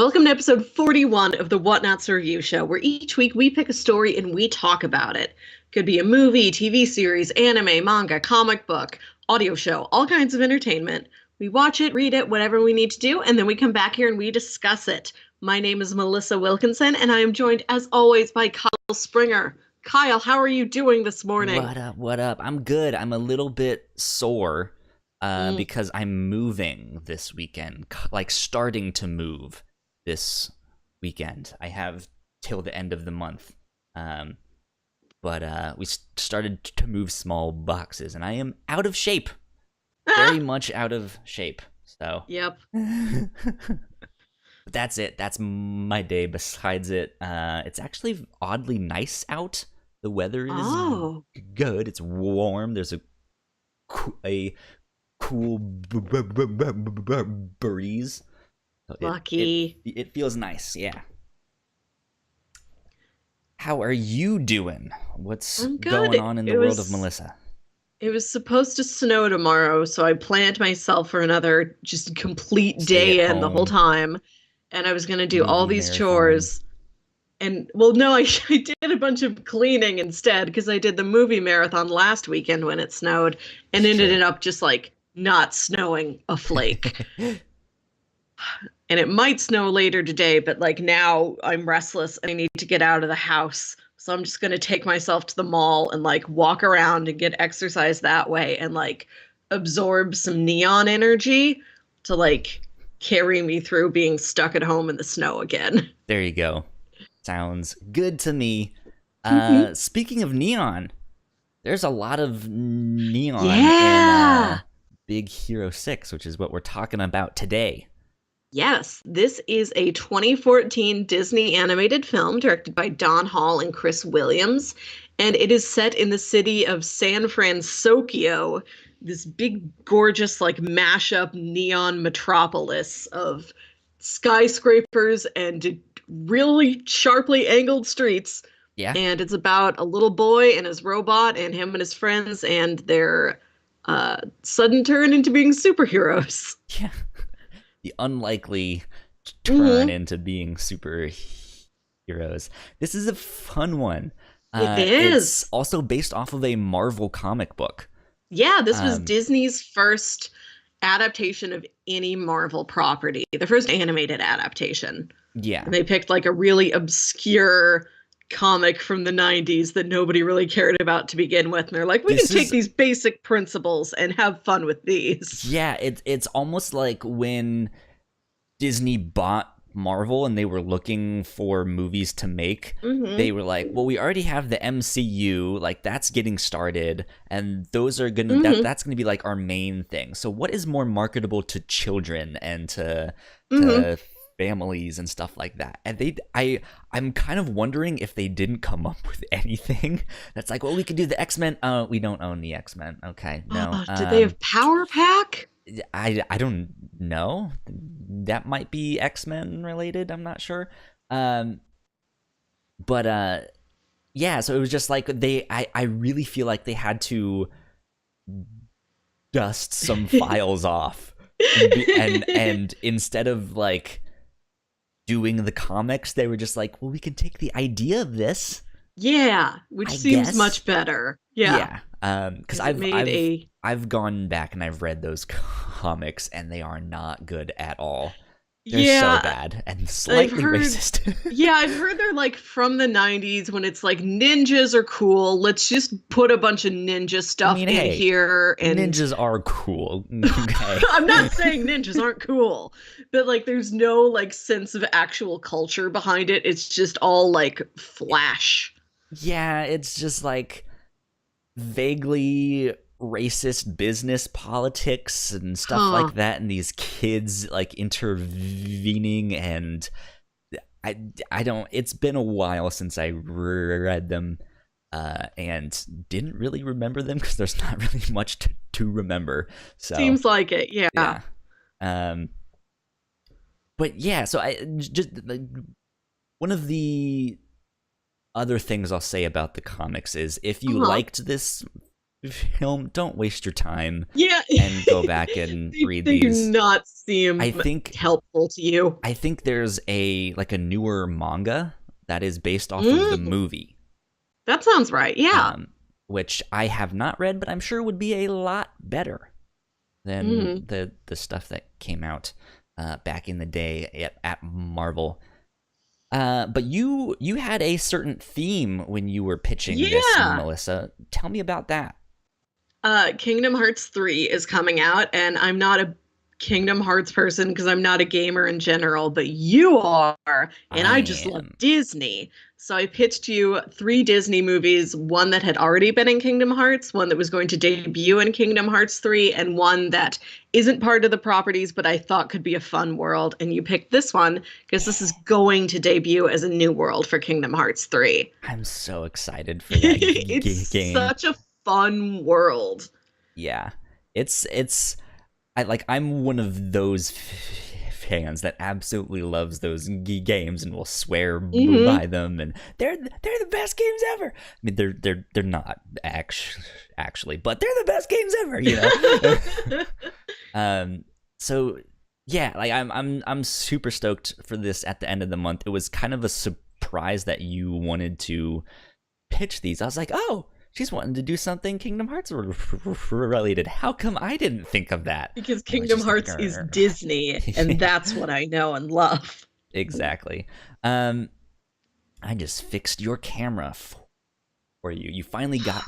Welcome to episode 41 of the Whatnauts Review Show, where each week we pick a story and we talk about it. Could be a movie, TV series, anime, manga, comic book, audio show, all kinds of entertainment. We watch it, read it, whatever we need to do, and then we come back here and we discuss it. My name is Melissa Wilkinson, and I am joined, as always, by Kyle Springer. Kyle, how are you doing this morning? What up, what up? I'm good. I'm a little bit sore because I'm moving this weekend, like starting to move this weekend. I have till the end of the month. But we started to move small boxes, and I am out of shape. Very much out of shape. So. Yep. But that's it. That's my day. Besides it, it's actually oddly nice out. The weather is good. It's warm. There's a cool breeze. So Lucky. It feels nice. Yeah. How are you doing? What's going on in the world of Melissa? It was supposed to snow tomorrow, so I planned myself for another just complete day in the whole time. And I was going to do all these chores. And, well, no, I did a bunch of cleaning instead because I did the movie marathon last weekend when it snowed and it ended up just, like, not snowing a flake. And it might snow later today, but, like, now I'm restless and I need to get out of the house. So I'm just going to take myself to the mall and, like, walk around and get exercise that way and, like, absorb some neon energy to, like, carry me through being stuck at home in the snow again. There you go. Sounds good to me. Speaking of neon, there's a lot of neon in Big Hero 6, which is what we're talking about today. Yes, this is a 2014 Disney animated film directed by Don Hall and Chris Williams, and it is set in the city of San Fransokyo, this big, gorgeous, like, mashup neon metropolis of skyscrapers and really sharply angled streets. Yeah. And it's about a little boy and his robot and him and his friends and their sudden turn into being superheroes. Yeah. The unlikely turn into being superheroes. This is a fun one. It is. It's also based off of a Marvel comic book. Yeah, this was Disney's first adaptation of any Marvel property. The first animated adaptation. Yeah. And they picked, like, a really obscure comic from the 90s that nobody really cared about to begin with. And they're like, we can take these basic principles and have fun with these. Yeah, it's almost like when Disney bought Marvel and they were looking for movies to make, they were like, well, we already have the MCU, like, that's getting started, and those are gonna that's gonna be like our main thing. So what is more marketable to children and to families and stuff like that? And I'm kind of wondering if they didn't come up with anything that's like, well, we could do the X-Men. We don't own the X-Men. Okay, no. Did they have Power Pack? I don't know. That might be X-Men related. I'm not sure. But yeah. So it was just like I really feel like they had to dust some files off, and instead of, like, doing the comics, they were just like, well, we can take the idea of this. Yeah, which seems much better. Yeah. Because I've gone back and I've read those comics and they are not good at all. They're so bad and slightly racist. Yeah, I've heard they're, like, from the 90s when it's like ninjas are cool. Let's just put a bunch of ninja stuff in here. And ninjas are cool. Okay. I'm not saying ninjas aren't cool, but, like, there's no, like, sense of actual culture behind it. It's just all, like, flash. Yeah, it's just, like, vaguely racist business politics and stuff like that, and these kids, like, intervening, and I don't, it's been a while since I read them and didn't really remember them because there's not really much to remember. So seems like it. Yeah. But yeah, so I just, like, one of the other things I'll say about the comics is if you liked this film, don't waste your time. Yeah. And go back and read they these. do not seem I think helpful to you. I think there's a newer manga that is based off of the movie. That sounds right. Yeah. Which I have not read, but I'm sure would be a lot better than the stuff that came out back in the day at Marvel. But you had a certain theme when you were pitching this, Melissa. Tell me about that. Kingdom Hearts 3 is coming out, and I'm not a Kingdom Hearts person because I'm not a gamer in general, but you are, and I just love Disney. So I pitched you 3 Disney movies, one that had already been in Kingdom Hearts, one that was going to debut in Kingdom Hearts 3, and one that isn't part of the properties, but I thought could be a fun world. And you picked this one because this is going to debut as a new world for Kingdom Hearts 3. I'm so excited for that it's game. Such a fun world. Yeah. I'm one of those fans that absolutely loves those games and will swear by them, and they're the best games ever. I mean, they're not actually, but they're the best games ever, you know. So yeah, like I'm super stoked for this at the end of the month. It was kind of a surprise that you wanted to pitch these. I was like, oh, she's wanting to do something Kingdom Hearts related. How come I didn't think of that? Because Kingdom Hearts is Disney, and that's what I know and love. Exactly. I just fixed your camera for you. You finally got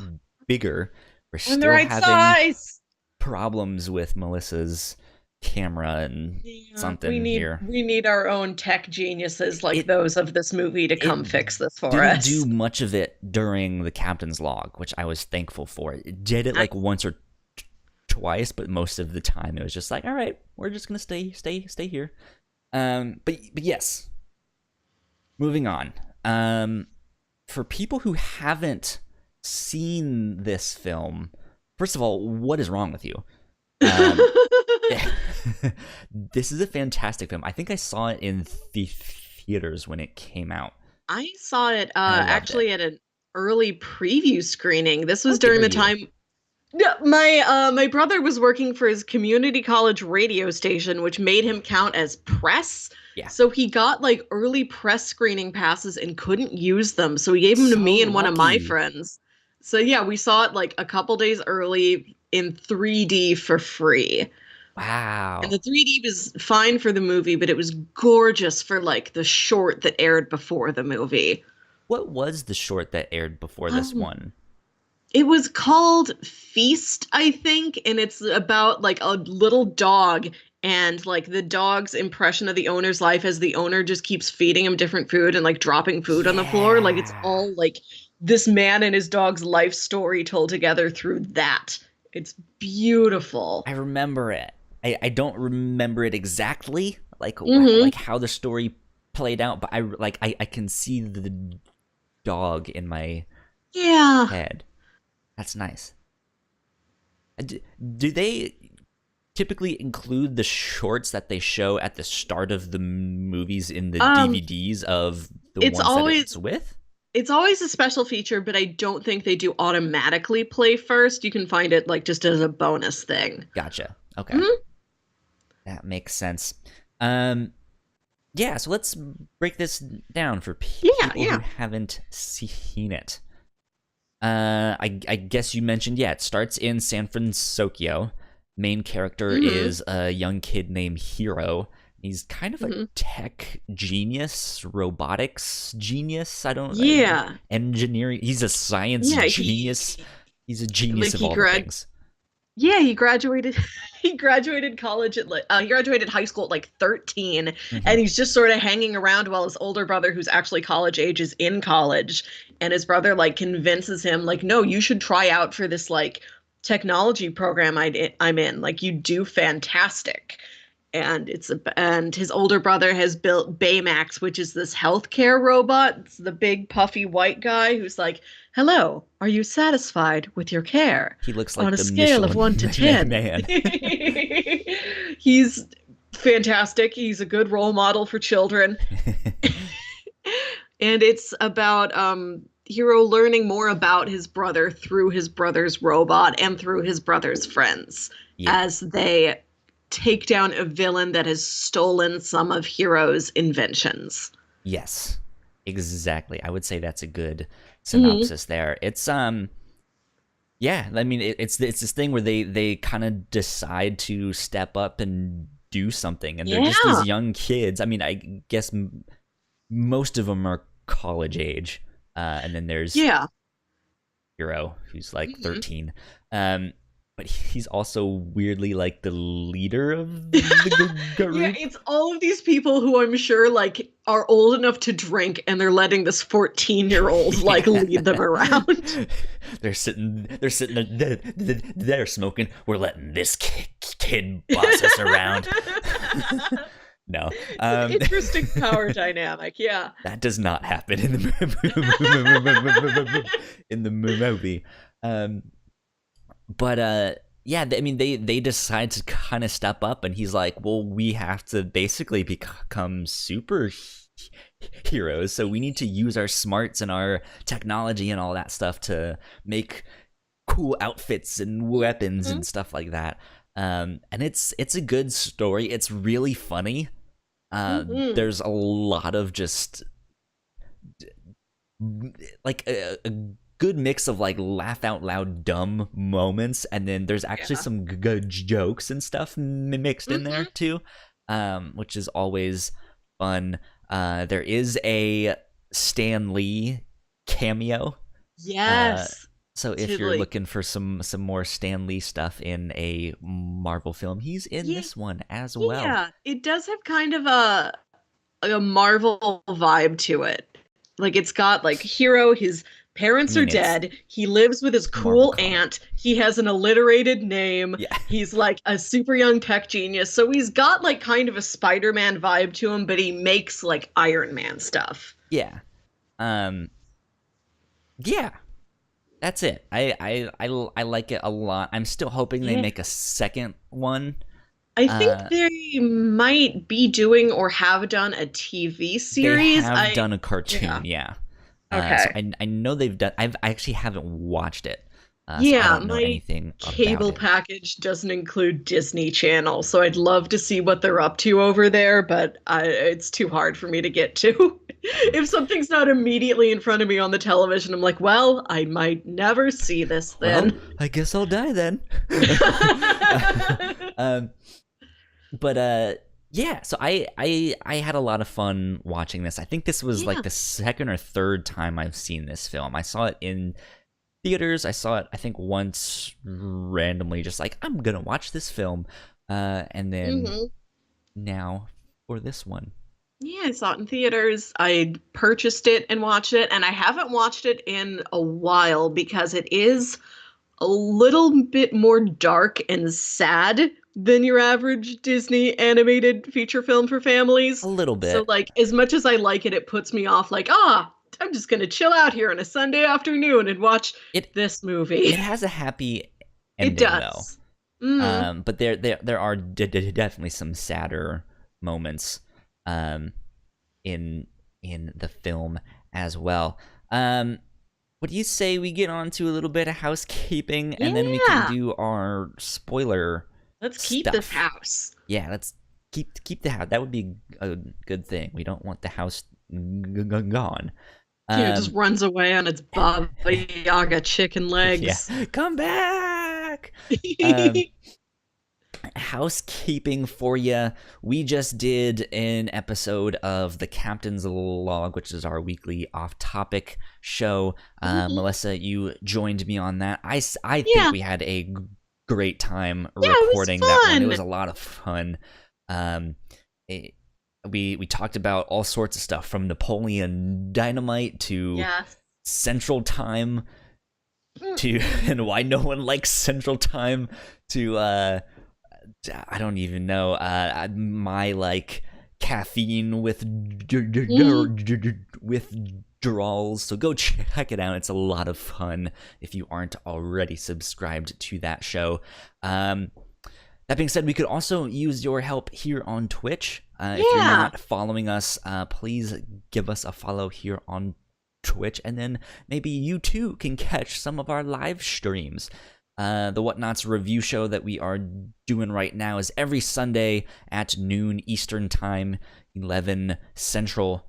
bigger. We're still right having size. Problems with Melissa's camera and something here. We need our own tech geniuses like those of this movie to come fix this for us. Didn't do much of it during the captain's log, which I was thankful for. It did it like once or twice, but most of the time it was just like, all right, we're just gonna stay here. But yes, moving on. For people who haven't seen this film, first of all, what is wrong with you? This is a fantastic film. I think I saw it in theaters when it came out. I saw it actually at an early preview screening. This was during the time my brother was working for his community college radio station, which made him count as press. Yeah. So he got like early press screening passes and couldn't use them. So he gave them to me and one of my friends. So yeah, we saw it like a couple days early in 3D for free. Wow. And the 3D was fine for the movie, but it was gorgeous for like the short that aired before the movie. What was the short that aired before this one? It was called Feast, I think, and it's about like a little dog and like the dog's impression of the owner's life as the owner just keeps feeding him different food and like dropping food on the floor. Like it's all like this man and his dog's life story told together through that. It's beautiful. I remember it. I don't remember it exactly, like how the story played out, but I can see the dog in my head. That's nice. Do they typically include the shorts that they show at the start of the movies in the DVDs of the ones that it's with? It's always a special feature, but I don't think they do automatically play first. You can find it like just as a bonus thing. Gotcha. Okay. That makes sense. Yeah, so let's break this down for people who haven't seen it. I guess you mentioned, it starts in San Fransokyo. Main character is a young kid named Hiro. He's kind of a tech genius, robotics genius. Engineering. He's a science genius. He's a genius of all things. Yeah, he graduated. He graduated college at he graduated high school at like 13, and he's just sort of hanging around while his older brother, who's actually college age, is in college. And his brother like convinces him, like, no, you should try out for this like technology program I'm in. Like, you do fantastic. And and his older brother has built Baymax, which is this healthcare robot. It's the big puffy white guy who's like, hello, are you satisfied with your care? He looks like on a scale of 1 to 10. Man. He's fantastic. He's a good role model for children. And it's about Hiro learning more about his brother through his brother's robot and through his brother's friends as they take down a villain that has stolen some of Hiro's inventions. Yes, exactly. I would say that's a good synopsis there. It's yeah, I mean it's this thing where they kind of decide to step up and do something, and they're just these young kids. I mean, I guess most of them are college age, and then there's Hiro, who's like 13. But he's also weirdly like the leader of the group. Yeah, it's all of these people who I'm sure like are old enough to drink, and they're letting this 14-year-old like lead them around. They're sitting there smoking. We're letting this kid boss us around. No. Interesting power dynamic, yeah. That does not happen in the movie. But yeah, I mean, they decide to kind of step up, and he's like, well, we have to basically become super heroes, so we need to use our smarts and our technology and all that stuff to make cool outfits and weapons and stuff like that. And it's a good story. It's really funny. There's a lot of just like a good mix of like laugh out loud dumb moments, and then there's actually some good jokes and stuff mixed in there too, which is always fun. There is a Stan Lee cameo. Yes. So if you're looking for some more Stan Lee stuff in a Marvel film, he's in this one as well. Yeah, it does have kind of a Marvel vibe to it. Like it's got like Hiro, his parents are dead. He lives with his cool aunt. He has an alliterated name. Yeah. He's like a super young tech genius. So he's got like kind of a Spider-Man vibe to him, but he makes like Iron Man stuff. Yeah. Yeah. That's it. I like it a lot. I'm still hoping they make a second one. I think they might be doing or have done a TV series. They have done a cartoon, yeah. Okay. So I know they've done. I actually haven't watched it. So yeah, I don't know anything cable about it. package doesn't include Disney Channel, so I'd love to see what they're up to over there, but it's too hard for me to get to. If something's not immediately in front of me on the television, I'm like, well, I might never see this then. Well, I guess I'll die then. Yeah, so I had a lot of fun watching this. I think this was like the second or third time I've seen this film. I saw it in theaters. I saw it, I think, once randomly, just like, I'm gonna watch this film. And then now for this one. Yeah, I saw it in theaters. I purchased it and watched it, and I haven't watched it in a while because it is a little bit more dark and sad than your average Disney animated feature film for families. A little bit. So, like, as much as I like it, it puts me off, like, I'm just going to chill out here on a Sunday afternoon and watch this movie. It has a happy ending, it does. Though. But there are definitely some sadder moments in the film as well. What do you say we get on to a little bit of housekeeping, and then we can do our spoiler Let's keep stuff. this house. Yeah, let's keep the house. That would be a good thing. We don't want the house gone. It just runs away on its Baba Yaga chicken legs. Yeah. Come back! Housekeeping for you. We just did an episode of The Captain's Log, which is our weekly off-topic show. Melissa, you joined me on that. I think we had a great time recording that one. It was a lot of fun. We talked about all sorts of stuff, from Napoleon Dynamite to Central Time to and why no one likes Central Time to I don't even know, my like caffeine withdrawals. So go check it out. It's a lot of fun if you aren't already subscribed to that show. That being said, we could also use your help here on Twitch. If you're not following us, please give us a follow here on Twitch, and then maybe you too can catch some of our live streams. The Whatnauts Review Show that we are doing right now is every Sunday at noon Eastern Time, 11 Central,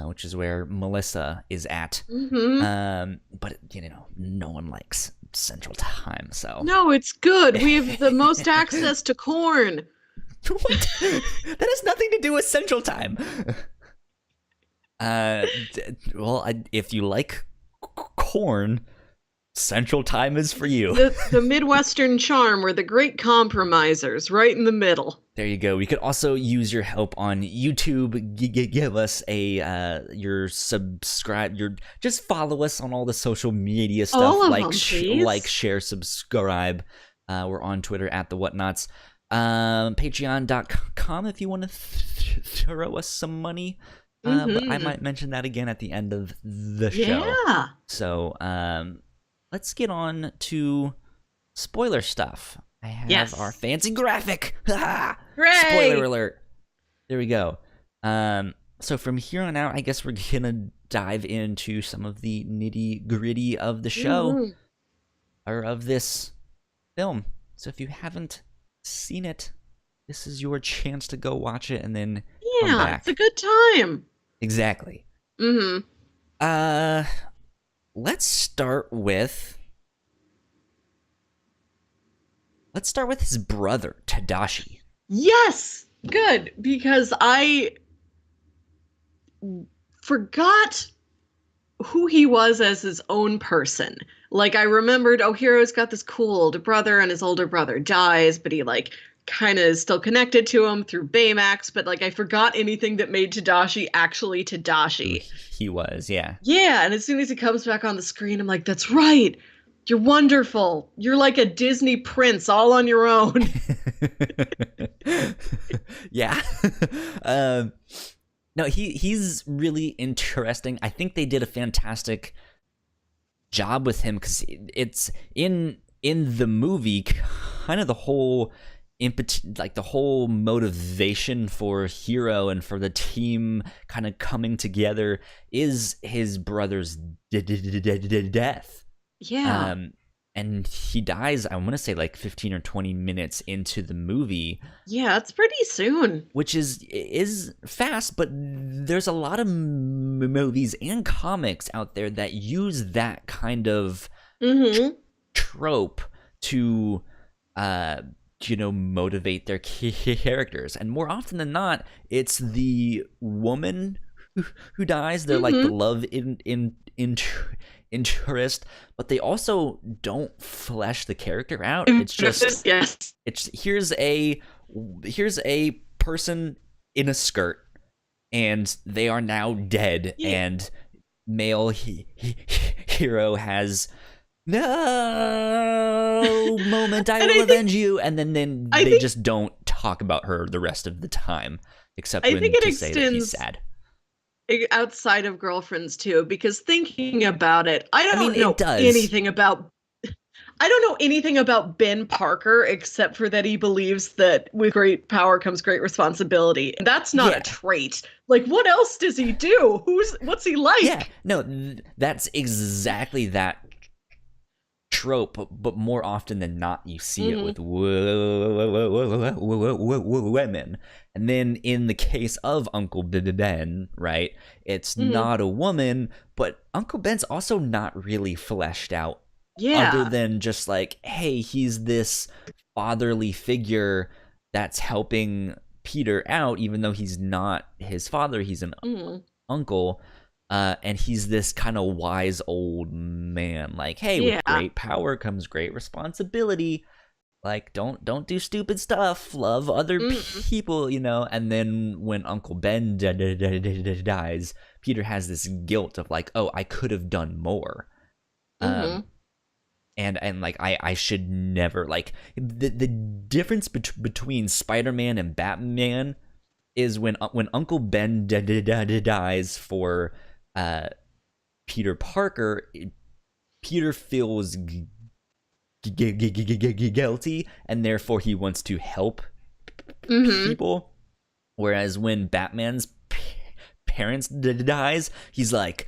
which is where Melissa is at. But, no one likes Central Time, so... No, it's good. We have the most access to corn. What? That has nothing to do with Central Time. If you like corn... Central Time is for you. The Midwestern charm. We're the great compromisers, right in the middle. There you go. We could also use your help on YouTube. Give us your subscribe. Just follow us on all the social media stuff. All of like, them, please. Like, share, subscribe. We're on Twitter at the Whatnauts. Patreon.com if you want to throw us some money. But I might mention that again at the end of the show. Yeah. So, let's get on to spoiler stuff. I have our fancy graphic. Spoiler alert. There we go. So from here on out, I guess we're gonna dive into some of the nitty gritty of the show, or of this film. So if you haven't seen it, this is your chance to go watch it and then come back. It's a good time. Exactly. Let's start with his brother, Tadashi. Yes! Good, because I forgot who he was as his own person. Like, I remembered, Hiro's got this cool older brother, and his older brother dies, but he, kind of is still connected to him through Baymax, but, I forgot anything that made Tadashi actually Tadashi. He was, yeah. Yeah, and as soon as he comes back on the screen, I'm like, that's right! You're wonderful! You're like a Disney prince all on your own! Yeah. No, he's really interesting. I think they did a fantastic job with him, because it's in the movie, kind of the whole the whole motivation for Hiro and for the team kind of coming together is his brother's death. Yeah. And he dies, I want to say 15 or 20 minutes into the movie. Yeah, it's pretty soon. Which is fast, but there's a lot of movies and comics out there that use that kind of trope to motivate their characters. And more often than not, it's the woman who dies. They're like the love interest, but they also don't flesh the character out. It's just here's a person in a skirt, and they are now dead, and male hero has no moment. I will avenge you, and then they just don't talk about her the rest of the time, except when to say that he's sad. Outside of girlfriends too, because thinking about it, I don't know anything about Ben Parker except for that he believes that with great power comes great responsibility. And that's not a trait. What else does he do? What's he like? Yeah, no, that's exactly that trope, but more often than not, you see it with women. And then in the case of Uncle Ben, right, it's not a woman, but Uncle Ben's also not really fleshed out. Yeah. Other than just hey, he's this fatherly figure that's helping Peter out, even though he's not his father, he's an uncle. And he's this kind of wise old man. Hey, with great power comes great responsibility. Don't do stupid stuff. Love other people, And then when Uncle Ben dies, Peter has this guilt of I could have done more. And I should never the difference between Spider-Man and Batman is when Uncle Ben dies for Peter Parker, Peter feels guilty, and therefore he wants to help people. Whereas when Batman's parents dies, he's like,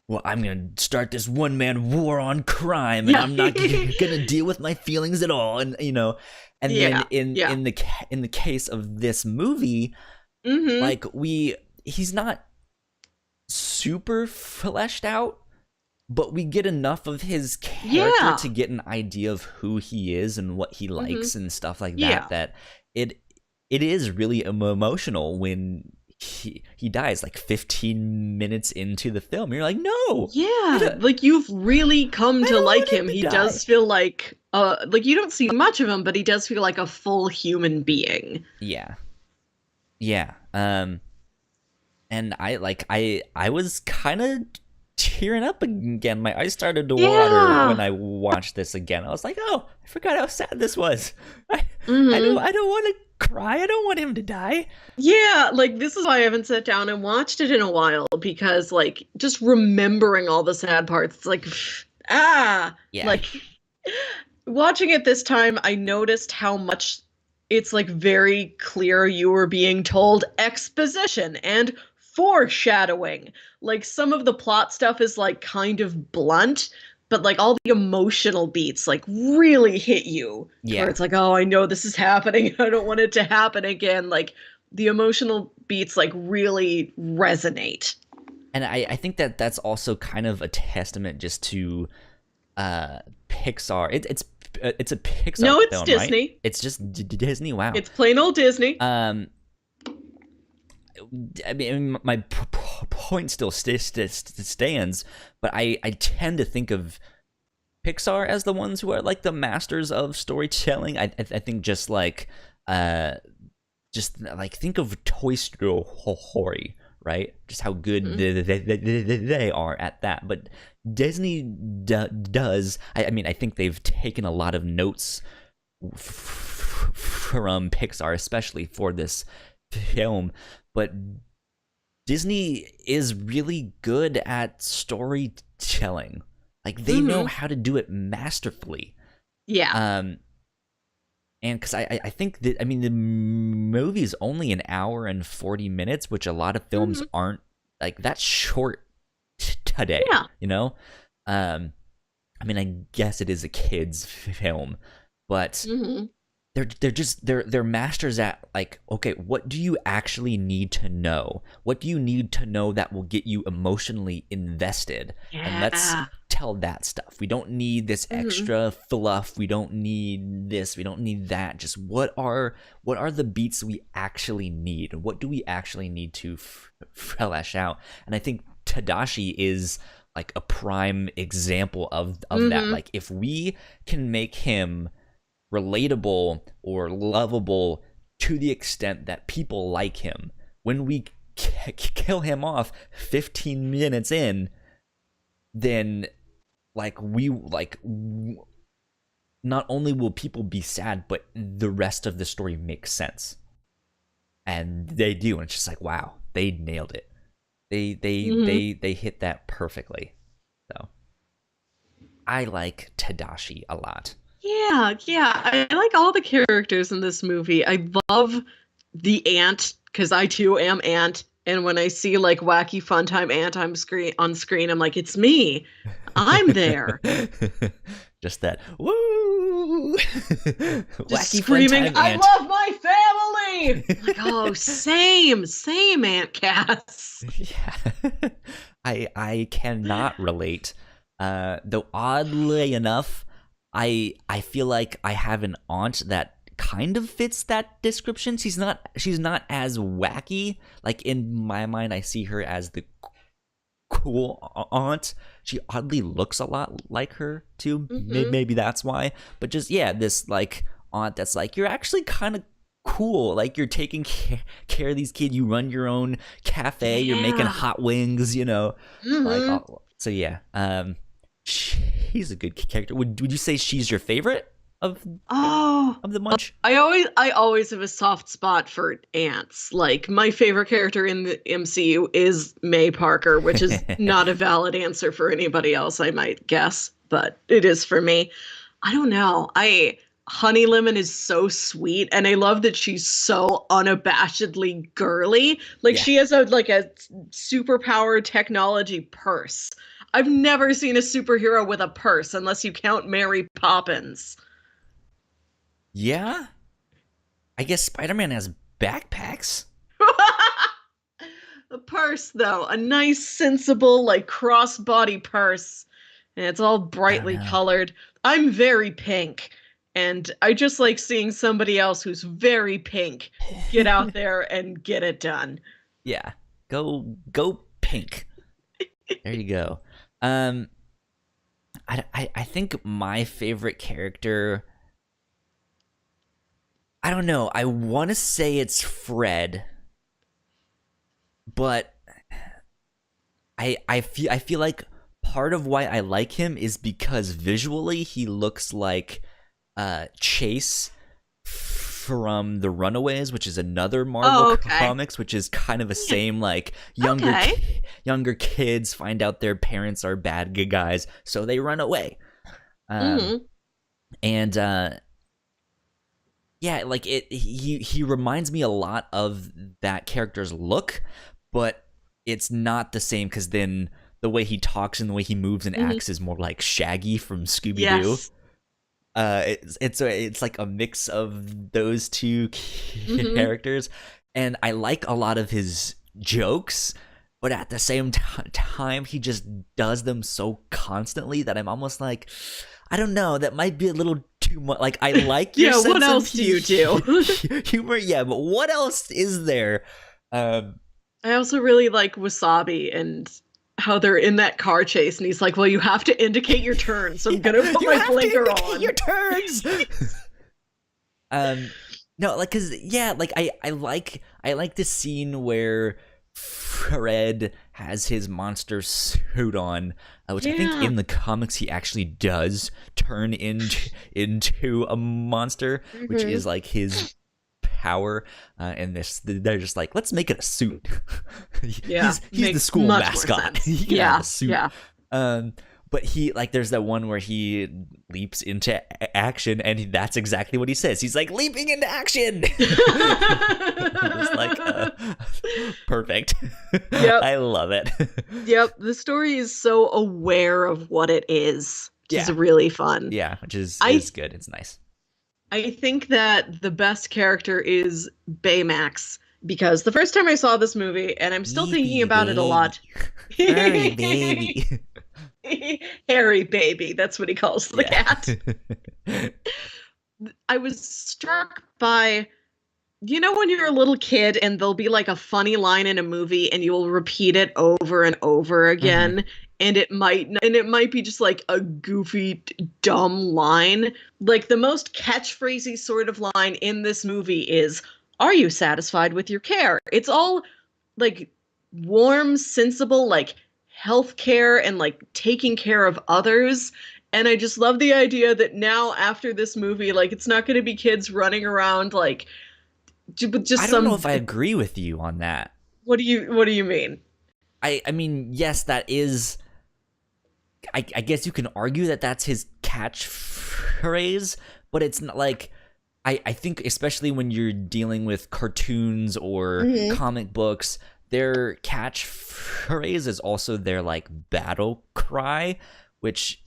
well, I'm gonna start this one-man war on crime, and I'm not gonna deal with my feelings at all, and and then in the case of this movie, like he's not super fleshed out, but we get enough of his character to get an idea of who he is and what he likes and stuff like that. That it is really emotional when he dies like 15 minutes into the film. You're like, no, like you've really come to like him. He does feel like you don't see much of him, but he does feel like a full human being. And I was kind of tearing up again. My eyes started to water when I watched this again. I was like, oh, I forgot how sad this was. I don't want to cry. I don't want him to die. Yeah, like this is why I haven't sat down and watched it in a while, because like just remembering all the sad parts, it's like like watching it this time, I noticed how much it's like very clear you were being told exposition and foreshadowing. Like some of the plot stuff is like kind of blunt, but like all the emotional beats like really hit you. Where it's like, oh, I know this is happening. I don't want it to happen again. Like the emotional beats like really resonate. And I think that that's also kind of a testament just to Pixar. It's a Pixar No, it's film, Disney. Right? It's just Disney. Wow. It's plain old Disney. I mean, my point still stands, but I tend to think of Pixar as the ones who are like the masters of storytelling. I think just like think of Toy Story, right? Just how good they are at that. But Disney does. I mean, I think they've taken a lot of notes from Pixar, especially for this film. But Disney is really good at storytelling. Like they know how to do it masterfully. And because I think that, I mean, the movie is only an hour and 40 minutes, which a lot of films aren't like that short today. I mean, I guess it is a kid's film, but they're masters at like, okay, what do you actually need to know? What do you need to know that will get you emotionally invested? And let's tell that stuff. We don't need this extra fluff. We don't need this. We don't need that. Just what are the beats we actually need? What do we actually need to flesh out? And I think Tadashi is like a prime example of that. Like if we can make him relatable or lovable to the extent that people like him, when we kill him off 15 minutes in, then like not only will people be sad, but the rest of the story makes sense. And they do, and it's just like, wow, they nailed it. They hit that perfectly. So I like Tadashi a lot. Yeah, I like all the characters in this movie. I love the ant, because I too am Ant, and when I see like wacky fun time Ant on screen, I'm like, it's me. I'm there. Just that woo wacky screaming, I love my family. Like, oh, same Ant Cass. Yeah. I cannot relate. Though oddly enough, I feel like I have an aunt that kind of fits that description. She's not as wacky. Like in my mind, I see her as the cool aunt. She oddly looks a lot like her too. Maybe that's why. But just this like aunt that's like, you're actually kind of cool. Like you're taking care of these kids. You run your own cafe. You're making hot wings. Like so. Yeah. She's a good character. Would you say she's your favorite of the bunch? I always have a soft spot for ants. Like my favorite character in the MCU is May Parker, which is not a valid answer for anybody else, I might guess, but it is for me. I don't know. Honey Lemon is so sweet, and I love that she's so unabashedly girly. Like she has a superpower technology purse. I've never seen a superhero with a purse unless you count Mary Poppins. Yeah, I guess Spider-Man has backpacks. A purse, though, a nice, sensible, like crossbody purse, and it's all I don't brightly know. colored. I'm very pink, and I just like seeing somebody else who's very pink get out there and get it done. Yeah, go pink. There you go. Um, I think my favorite character. I don't know. I want to say it's Fred, but I feel like part of why I like him is because visually he looks like Chase from The Runaways, which is another Marvel comics, which is kind of the same, like younger kids find out their parents are bad guys, so they run away. And yeah, like he reminds me a lot of that character's look, but it's not the same because then the way he talks and the way he moves and acts is more like Shaggy from Scooby-Doo. Yes. It's like a mix of those two characters, and I like a lot of his jokes, but at the same time he just does them so constantly that I'm almost like, I don't know, that might be a little too much. Like, I like your sense what else of do you do? humor, yeah, but what else is there? I also really like Wasabi and how they're in that car chase, and he's like, well, you have to indicate your turn, so I'm gonna put my blinker on. Your turns. No, like, cause yeah, like I like the scene where Fred has his monster suit on, which I think in the comics he actually does turn into a monster, which is like his power. And they're just like, let's make it a suit. he's the school mascot. He can have a suit. Yeah. But he, like, there's that one where he leaps into action, and that's exactly what he says. He's like, leaping into action. It's like, perfect. Yep. I love it. Yep. The story is so aware of what it is, which is really fun. Yeah, which is good. It's nice. I think that the best character is Baymax, because the first time I saw this movie, and I'm still thinking about it a lot. Harry baby. Harry baby, that's what he calls the cat. I was struck by, you know, when you're a little kid and there'll be like a funny line in a movie and you'll repeat it over and over again, and it might be just like a goofy, dumb line. Like, the most catchphrasy sort of line in this movie is, "Are you satisfied with your care?" It's all like warm, sensible, like healthcare and like taking care of others. And I just love the idea that now, after this movie, like, it's not going to be kids running around like just I don't know if I agree with you on that. What do you mean? I mean, yes, that is. I guess you can argue that that's his catchphrase, but it's not like. I think especially when you're dealing with cartoons or comic books, their catchphrase is also their like battle cry, which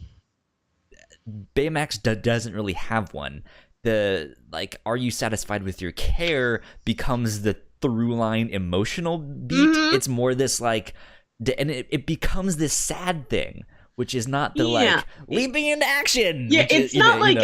Baymax doesn't really have one. The like, "Are you satisfied with your care?" becomes the through line emotional beat. It's more this like, and it becomes this sad thing, which is not the like leaping into action. Yeah, it's not like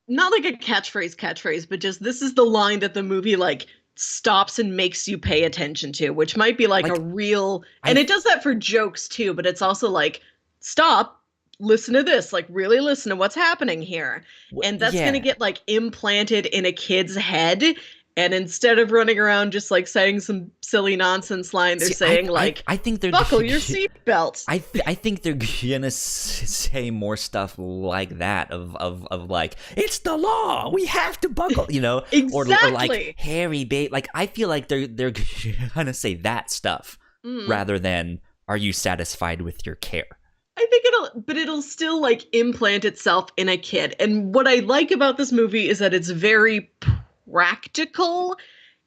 not like a catchphrase, but just this is the line that the movie like stops and makes you pay attention to, which might be like a real, and it does that for jokes too, but it's also like, stop, listen to this, like really listen to what's happening here. And that's going to get like implanted in a kid's head. And instead of running around just like saying some silly nonsense line, they're saying I think they're buckle your seatbelt. I think they're gonna say more stuff like that of like, it's the law, we have to buckle, you know, exactly. or like, Harry babe. Like, I feel like they're gonna say that stuff rather than, "Are you satisfied with your care?" I think it'll still like implant itself in a kid. And what I like about this movie is that it's very practical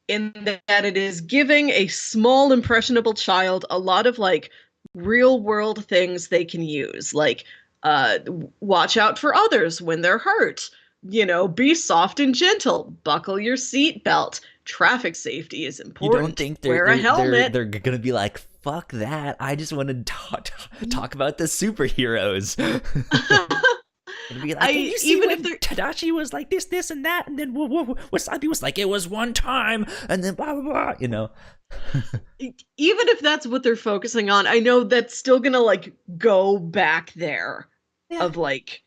in that it is giving a small, impressionable child a lot of like real world things they can use, like watch out for others when they're hurt, be soft and gentle, buckle your seatbelt, traffic safety is You don't important, think wear a helmet. they're gonna be like, fuck that, I just want to talk about the superheroes. And be like, you see, Even when if they're Tadashi was like this and that, and then Wasabi was like, it was one time, and then blah blah blah, even if that's what they're focusing on, I know that's still gonna like go back there, Yeah. of like,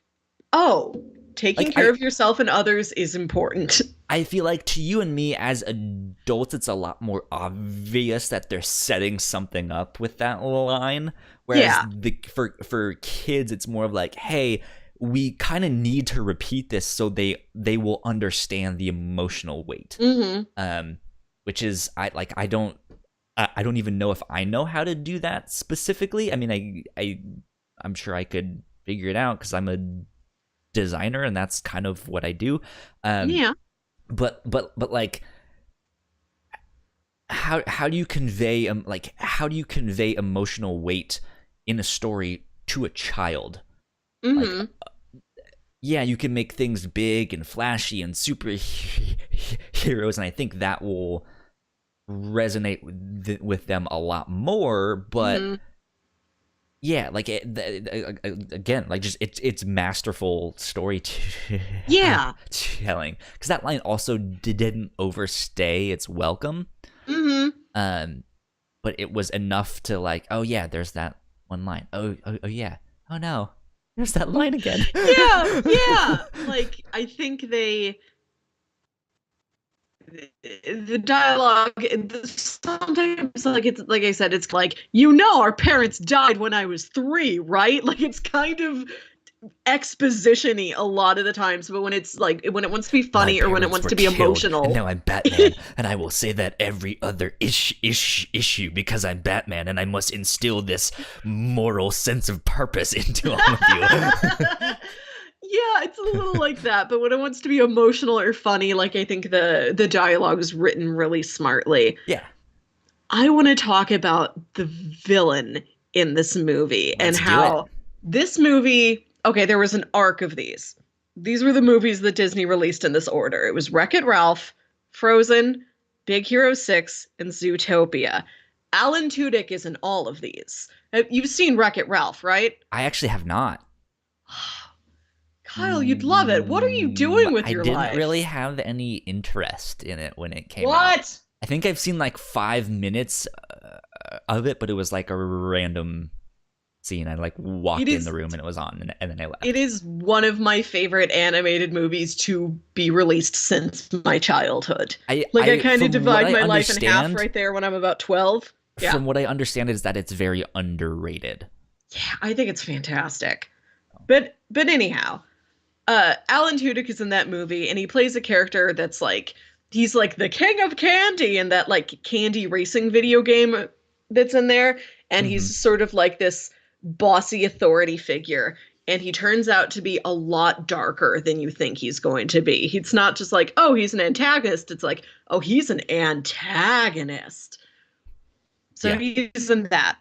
oh, taking Like, care of yourself and others is important. I feel like to you and me as adults, it's a lot more obvious that they're setting something up with that line. Whereas for kids, it's more of like, hey, we kind of need to repeat this so they will understand the emotional weight. Which is I don't even know if I know how to do that specifically. I mean, I'm sure I could figure it out because I'm a designer and that's kind of what I do. But like, how do you convey emotional weight in a story to a child? Like, yeah, you can make things big and flashy and superheroes, and I think that will resonate with them a lot more. But yeah, like again, like just it's masterful storytelling. Because that line also didn't overstay its welcome. But it was enough to like, oh yeah, there's that one line. Oh yeah. Oh no. There's that line again. yeah. Like, I think the dialogue sometimes, like, it's like I said, it's like, our parents died when I was 3, right? Like, it's kind of exposition-y a lot of the times, but when it's like, when it wants to be funny or when it wants to be emotional. And now I'm Batman, and I will say that every other issue because I'm Batman, and I must instill this moral sense of purpose into all of you. Yeah, it's a little like that, but when it wants to be emotional or funny, like, I think the dialogue is written really smartly. Yeah. I want to talk about the villain in this movie. Let's and how this movie, okay, there was an arc of these. These were the movies that Disney released in this order. It was Wreck-It Ralph, Frozen, Big Hero 6, and Zootopia. Alan Tudyk is in all of these. You've seen Wreck-It Ralph, right? I actually have not. Kyle, you'd love it. What are you doing with your life? I didn't really have any interest in it when it came out. What? I think I've seen like 5 minutes of it, but it was like a random scene. I like walked in the room and it was on, and then I left. It is one of my favorite animated movies to be released since my childhood. I kind of divide my life in half right there when I'm about 12. Yeah. From what I understand is that it's very underrated. Yeah, I think it's fantastic. But anyhow, Alan Tudyk is in that movie, and he plays a character that's like, he's like the king of candy in that like candy racing video game that's in there. And he's sort of like this bossy authority figure. And he turns out to be a lot darker than you think he's going to be. It's not just like, oh, he's an antagonist. It's like, oh, he's an antagonist. So he's in that.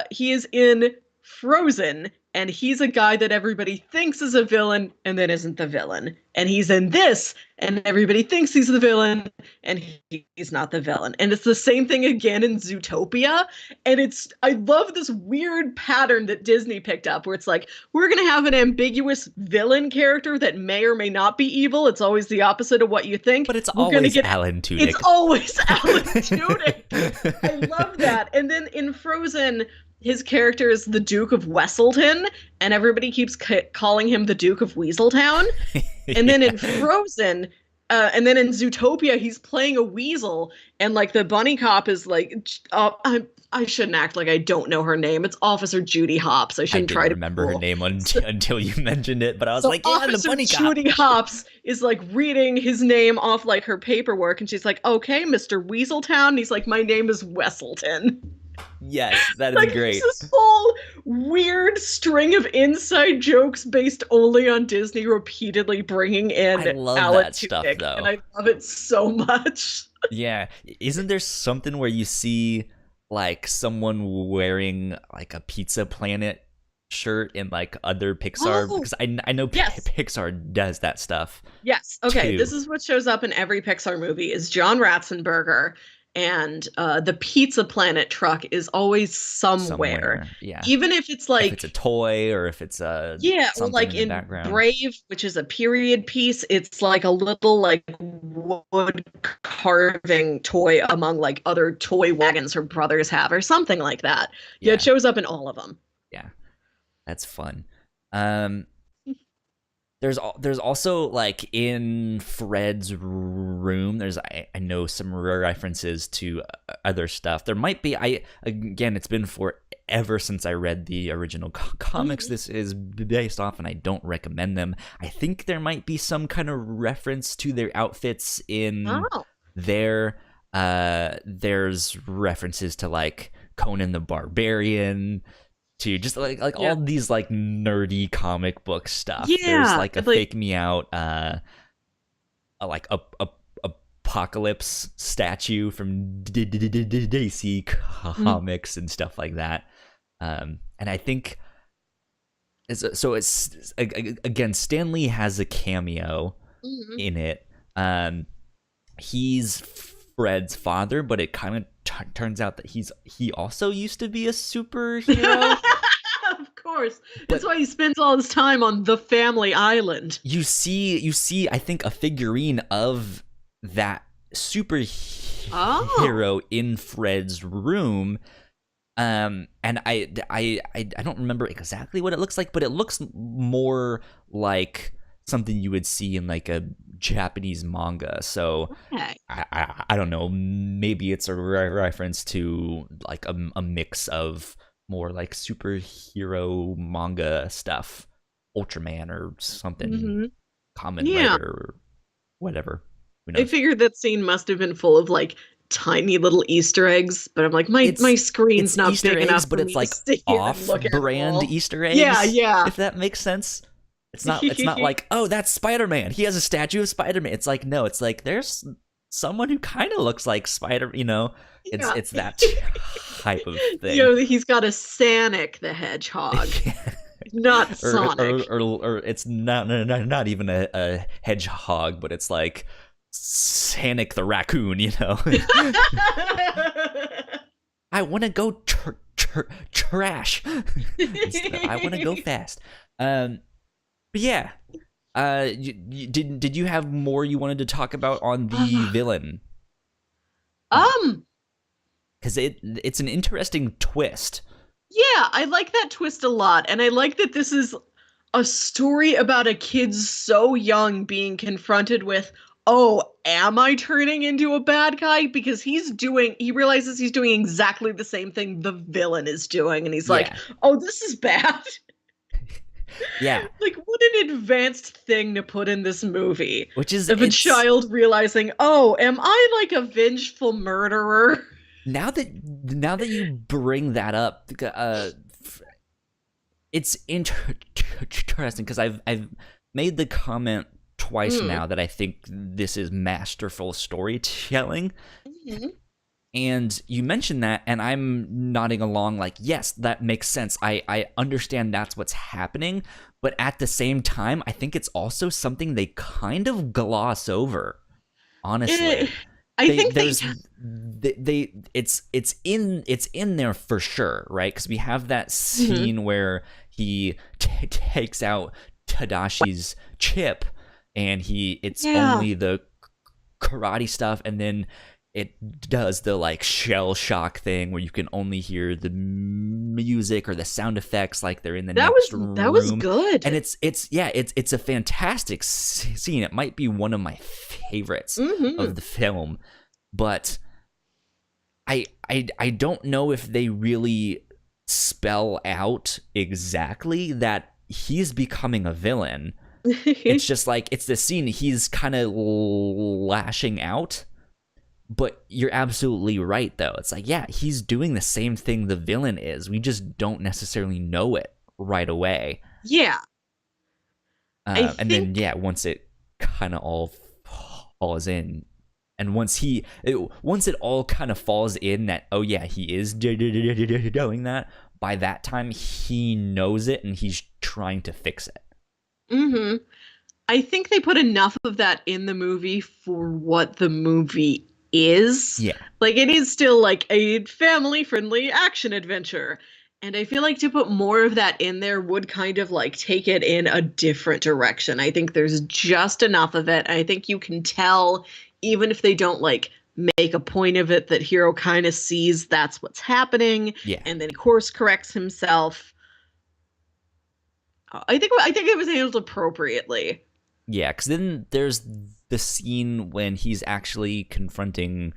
He is in Frozen, and he's a guy that everybody thinks is a villain and then isn't the villain. And he's in this, and everybody thinks he's the villain, and he's not the villain. And it's the same thing again in Zootopia. And I love this weird pattern that Disney picked up, where it's like, we're going to have an ambiguous villain character that may or may not be evil. It's always the opposite of what you think. But it's always Alan Tudyk. It's always Alan Tudyk. I love that. And then in Frozen, his character is the Duke of Wesselton, and everybody keeps calling him the Duke of Weaseltown. And then in Frozen, and then in Zootopia, he's playing a weasel, and like the bunny cop is like, I shouldn't act like I don't know her name. It's Officer Judy Hopps. I shouldn't try to remember her name until you mentioned it, but I was like, yeah, Officer the bunny cop. Judy Hopps is like reading his name off like her paperwork, and she's like, okay, Mr. Weaseltown. And he's like, my name is Wesselton. Yes, that is like, great. It's this whole weird string of inside jokes based only on Disney repeatedly bringing in I love Alan that Tudyk, stuff, though. and I love it so much. Yeah. Isn't there something where you see like someone wearing like a Pizza Planet shirt in like other Pixar, Oh, because I know yes. Pixar does that stuff Yes. Okay. too This is what shows up in every Pixar movie is John Ratzenberger, and the Pizza Planet truck is always somewhere. somewhere. Yeah. Even if it's If it's a like, toy or if it's yeah, or something like in the in background. Brave, which is a period piece, it's like a little like wood carving toy among like other toy wagons her brothers have or something like that. Yeah, it Yeah. shows up in all of them. Yeah. That's fun. Um there's also like in Fred's room. There's I know some references to other stuff. There might be. I again, it's been forever since I read the original comics. This is based off, and I don't recommend them. I think there might be some kind of reference to their outfits in Oh, there. There's references to like Conan the Barbarian, to just like yeah. all these like nerdy comic book stuff. There's Yeah. like a Like, Fake Me Out, like a apocalypse statue from DC mm, comics and stuff like that. And I think it's again, Stanley has a cameo mhm. in it. He's Fred's father, but it kind of turns out that he also used to be a superhero. Of course. That's But why he spends all his time on the family island. you see I think a figurine of that Oh. superhero in Fred's room. And I don't remember exactly what it looks like, but it looks more like something you would see in like a Japanese manga. So Okay. I don't know, maybe it's a reference to like a mix of more like superhero manga stuff, Ultraman or something, Hmm. Common Yeah. Rider or whatever. Who I knows? figured that scene must have been full of like tiny little Easter eggs, but I'm like, my it's screen's it's not Easter big eggs, enough but for it's me to like sit here and look at them off-brand all. Easter Yeah, eggs, yeah. if that makes sense. It's not like, oh, that's Spider-Man. He has a statue of Spider-Man. It's like, no, it's like there's someone who kind of looks like Spider. It's Yeah. it's that type of You thing. know, he's got a Sonic the Hedgehog, not or, Sonic. or, or it's not even a hedgehog, but it's like Sanic the raccoon. I want to go trash. I want to go fast. But yeah, did you have more you wanted to talk about on the villain? um, Because it's an interesting twist. yeah, I like that twist a lot. And I like that this is a story about a kid so young being confronted with, oh, am I turning into a bad guy? Because he realizes he's doing exactly the same thing the villain is doing. And he's like, Yeah, oh, this is bad. yeah. Like, what an advanced thing to put in this movie Which is of a it's child realizing, oh, am I like a vengeful murderer? now that you bring that up, it's interesting because I've made the comment twice Mm. now that I think this is masterful storytelling. Mhm. And you mentioned that, and I'm nodding along like, yes, that makes sense. I understand that's what's happening, but at the same time, I think it's also something they kind of gloss over. Eh, Honestly, I think they. it's in there for sure, right? Because we have that Mhm. scene where he takes out Tadashi's chip, and it's Yeah. only the karate stuff, and then it does the like shell shock thing where you can only hear the music or the sound effects like they're in the next That was room. And good. it's a fantastic scene. It might be one of my favorites Hmm. of the film, but I don't know if they really spell out exactly that he's becoming a villain. It's just like it's the scene he's kind of lashing out. But you're absolutely right, though. It's like, yeah, he's doing the same thing the villain is. We just don't necessarily know it right away. Yeah, I And then, think. yeah, once it kind of all falls in, And once it all kind of falls in that, oh yeah, he is doing that, by that time he knows it and he's trying to fix it. Mm-hmm. I think they put enough of that in the movie for what the movie is. Yeah. Like, it is still like a family-friendly action adventure. And I feel like to put more of that in there would kind of like take it in a different direction. I think there's just enough of it. I think you can tell, even if they don't like make a point of it, that Hiro kind of sees that's what's happening. Yeah. And then course corrects himself. I think it was handled appropriately. Yeah, because then there's the scene when he's actually confronting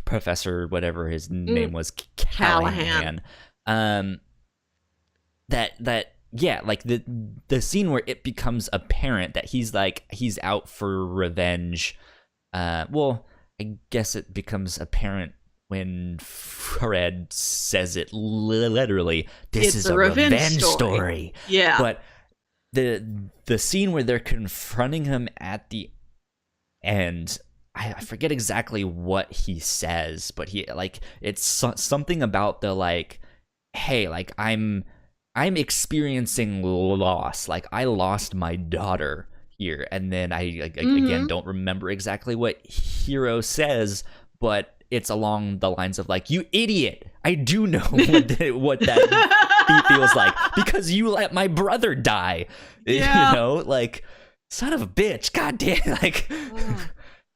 Professor whatever his name was, Callahan. Yeah, like the scene where it becomes apparent that he's out for revenge. Well, I guess it becomes apparent when Fred says it literally. This is a revenge story. Yeah, but the scene where they're confronting him at the end, I forget exactly what he says, but he like it's something about the like, hey, like I'm experiencing loss, like I lost my daughter here, and then I again don't remember exactly what Hiro says, but it's along the lines of like, you idiot, I do know what that feels like because you let my brother die. Yeah. You know, like, son of a bitch, goddamn, like.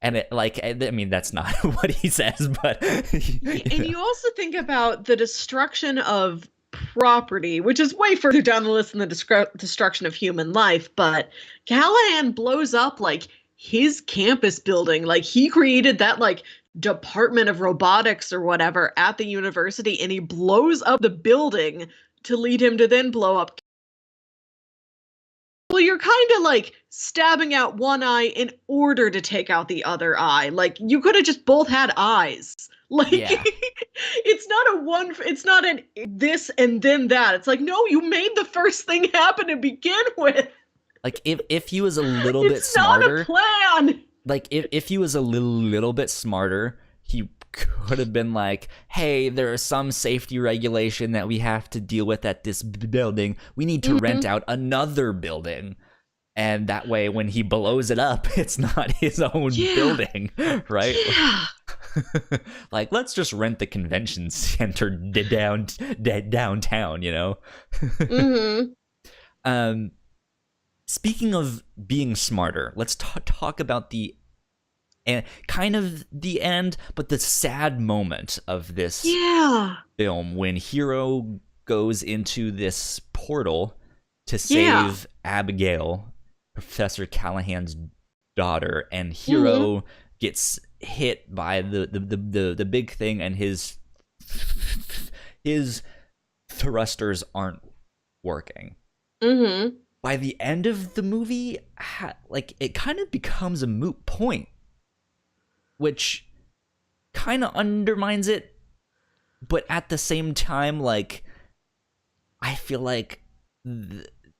And it, like, I mean, that's not what he says, but you also think about the destruction of property, which is way further down the list than the destruction of human life. But Callahan blows up like his campus building. Like, he created that like department of robotics or whatever at the university, and he blows up the building to lead him to then blow up. Well, you're kind of like stabbing out one eye in order to take out the other eye. Like, you could have just both had eyes. Like, yeah. It's not an this and then that. It's like, no, you made the first thing happen to begin with. Like, if he was a little bit smarter. It's not a plan. Like, if he was a little bit smarter, he could have been like, hey, there is some safety regulation that we have to deal with at this building. We need to rent out another building. And that way, when he blows it up, it's not his own building, right? Yeah. Like, let's just rent the convention center downtown, you know? Speaking of being smarter, let's talk about the kind of the end, but the sad moment of this film when Hiro goes into this portal to save Abigail, Professor Callahan's daughter, and Hiro gets hit by the big thing, and his thrusters aren't working. By the end of the movie, like, it kind of becomes a moot point, which kind of undermines it, but at the same time, like, I feel like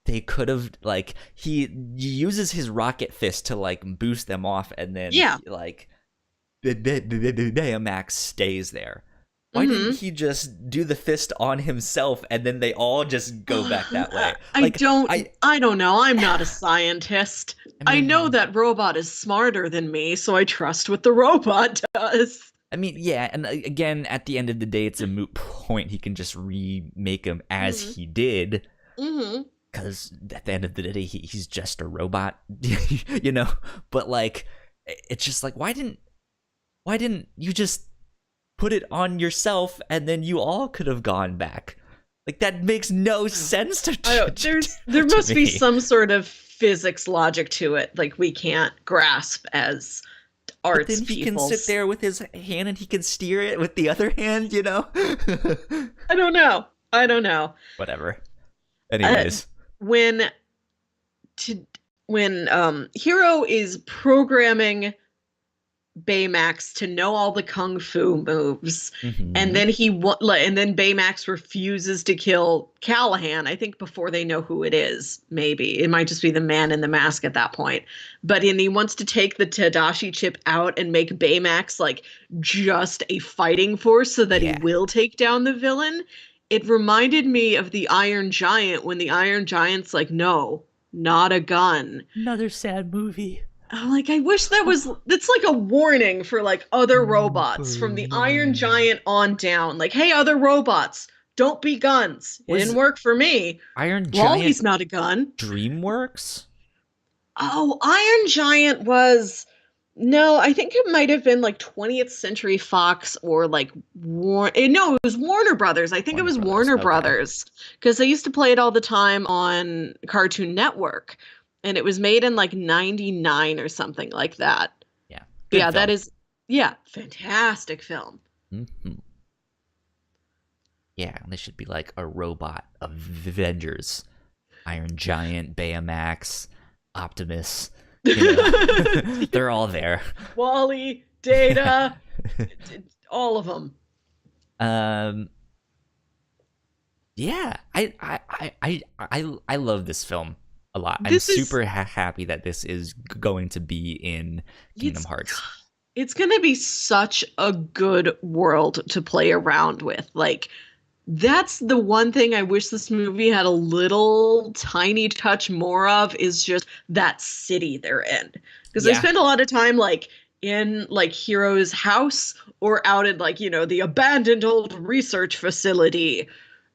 they could have, like, he uses his rocket fist to like boost them off, and then like Baymax stays there. Why didn't he just do the fist on himself and then they all just go back that way? Like, I don't know. I'm not a scientist. I know that robot is smarter than me, so I trust what the robot does. I mean, yeah, and again, at the end of the day, it's a moot point. He can just remake him as he did. Because at the end of the day, he's just a robot, you know? But, like, it's just like, why didn't you just put it on yourself and then you all could have gone back? Like, that makes no sense to there must be some sort of physics logic to it, like, we can't grasp as arts but then he can sit there with his hand and he can steer it with the other hand, you know? I don't know. Whatever. Anyways. When Hiro is programming Baymax to know all the kung fu moves, and Mm-hmm. then and then Baymax refuses to kill Callahan. I think before they know who it is. Maybe it might just be the man in the mask at that point. But and he wants to take the Tadashi chip out and make Baymax like just a fighting force so that he Yeah. will take down the villain. It reminded me of the Iron Giant when the Iron Giant's like, no, not a gun. Another sad movie. I'm like, I wish that's like a warning for like other robots from the Iron Giant on down. Like, hey, other robots, don't be guns. It didn't Was work for me. Iron Wally's Giant not a gun. DreamWorks? Oh, Iron Giant was no, I think it might have been like 20th Century Fox or like no, it was Warner Brothers. I think it Warner was Brothers. Warner Okay. Brothers because they used to play it all the time on Cartoon Network, and it was made in like 99 or something like that. Yeah. Good Yeah, film. that is fantastic film. Mm-hmm. Yeah, they should be like a robot Avengers. Iron Giant, Baymax, Optimus. You know, they're all there. Wally, Data, all of them. Yeah, I love this film a lot. I'm This is super happy that this is going to be in Kingdom Hearts. It's going to be such a good world to play around with. Like, that's the one thing I wish this movie had a little tiny touch more of is just that city they're in. Because they Yeah. spend a lot of time like in like Hiro's house or out at like, you know, the abandoned old research facility.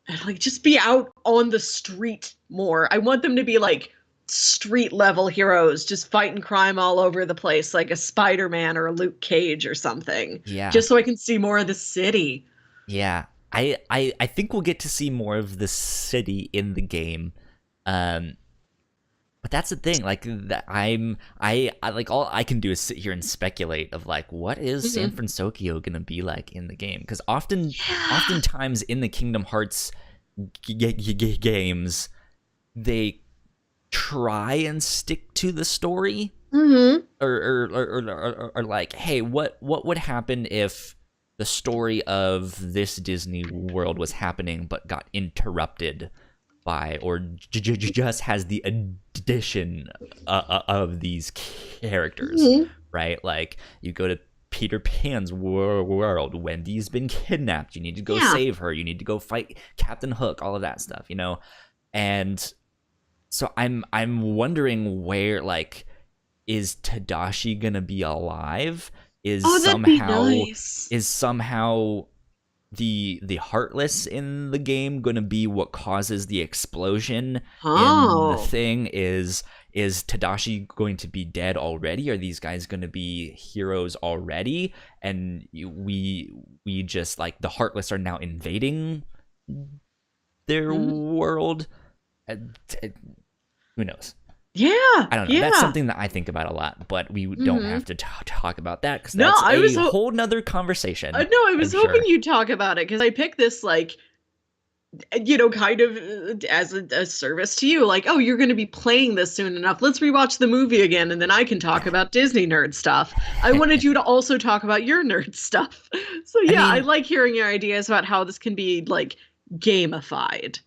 And like just be out on the street more. I want them to be like street level heroes, just fighting crime all over the place, like a Spider-Man or a Luke Cage or something. Yeah. Just so I can see more of the city. Yeah. I think we'll get to see more of the city in the game. But that's the thing, like I like all I can do is sit here and speculate of like what is San Fransokyo gonna be like in the game? Because oftentimes in the Kingdom Hearts games, they try and stick to the story, or like, hey, what would happen if the story of this Disney World was happening but got interrupted by, or just has the addition of these characters, right? Like you go to Peter Pan's world, Wendy's been kidnapped, you need to go save her, you need to go fight Captain Hook, all of that stuff, you know? And so I'm wondering where, like, is Tadashi gonna be alive? Is somehow the Heartless in the game going to be what causes the explosion in the thing? Is Tadashi going to be dead already? Are these guys going to be heroes already? And we just, like, the Heartless are now invading their world? Who knows? Yeah, I don't know. That's something that I think about a lot, but we don't have to talk about that because that's a whole nother conversation. No, I was hoping you'd talk about it because I picked this, like, you know, kind of as a service to you. Like, oh, you're going to be playing this soon enough. Let's rewatch the movie again, and then I can talk about Disney nerd stuff. I wanted you to also talk about your nerd stuff. So yeah, I like hearing your ideas about how this can be, like, gamified.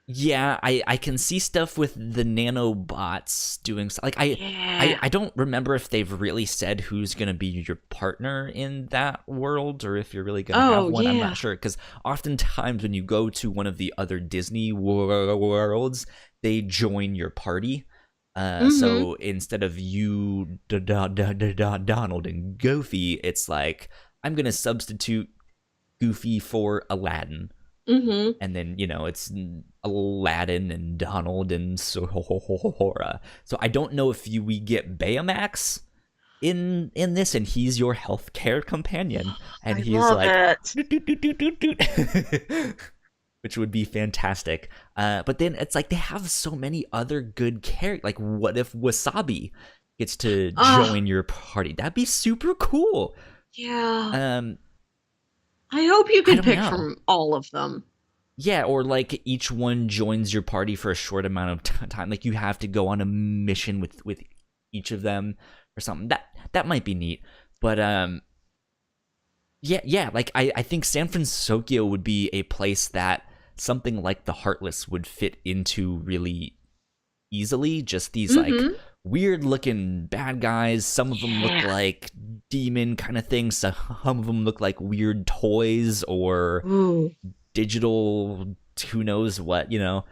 Yeah, I can see stuff with the nanobots doing like I don't remember if they've really said who's gonna be your partner in that world, or if you're really gonna have one. I'm not sure, because oftentimes when you go to one of the other Disney worlds, they join your party. So instead of you, Donald and Goofy, it's like, I'm gonna substitute Goofy for Aladdin. And then, you know, it's Aladdin and Donald and Sora. So I don't know if we get Baymax in this, and he's your healthcare companion, and he's like, which would be fantastic. But then it's like they have so many other good characters. Like, what if Wasabi gets to join your party? That'd be super cool. Yeah. I hope you can pick from all of them. Yeah, or like each one joins your party for a short amount of time. Like you have to go on a mission with each of them or something. That might be neat. But yeah, like I think San Fransokyo would be a place that something like the Heartless would fit into really easily. Just these like weird looking bad guys. Some of them look like demon kind of things. Some of them look like weird toys or digital, who knows what, you know.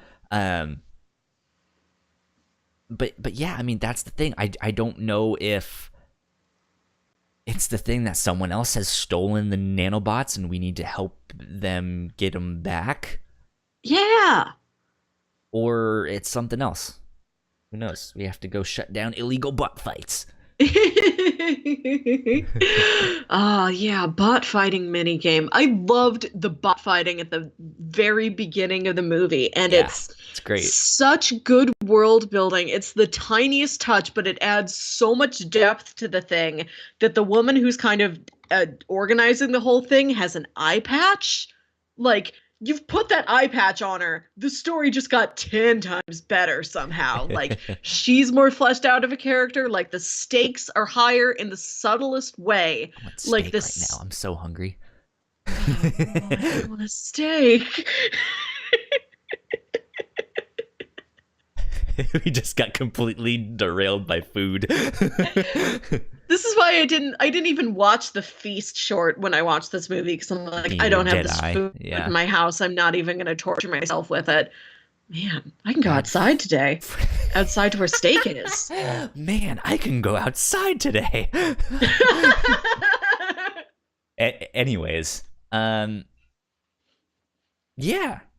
But yeah, I mean, that's the thing. I don't know if it's the thing that someone else has stolen the nanobots and we need to help them get them back. Yeah. Or it's something else. Who knows? We have to go shut down illegal bot fights. Oh, yeah, bot fighting minigame. I loved the bot fighting at the very beginning of the movie, and it's great. Such good world building. It's the tiniest touch, but it adds so much depth to the thing that the woman who's kind of organizing the whole thing has an eye patch. Like, you've put that eye patch on her. The story just got 10 times better somehow. Like, she's more fleshed out of a character. Like, the stakes are higher in the subtlest way. I want steak like this right now. I'm so hungry. I want a steak. We just got completely derailed by food. This is why I didn't even watch the Feast short when I watched this movie, because I'm like, I don't have this food in my house. I'm not even going to torture myself with it. Man, I can go outside today. Outside to where steak is. Man, I can go outside today. Anyways, yeah.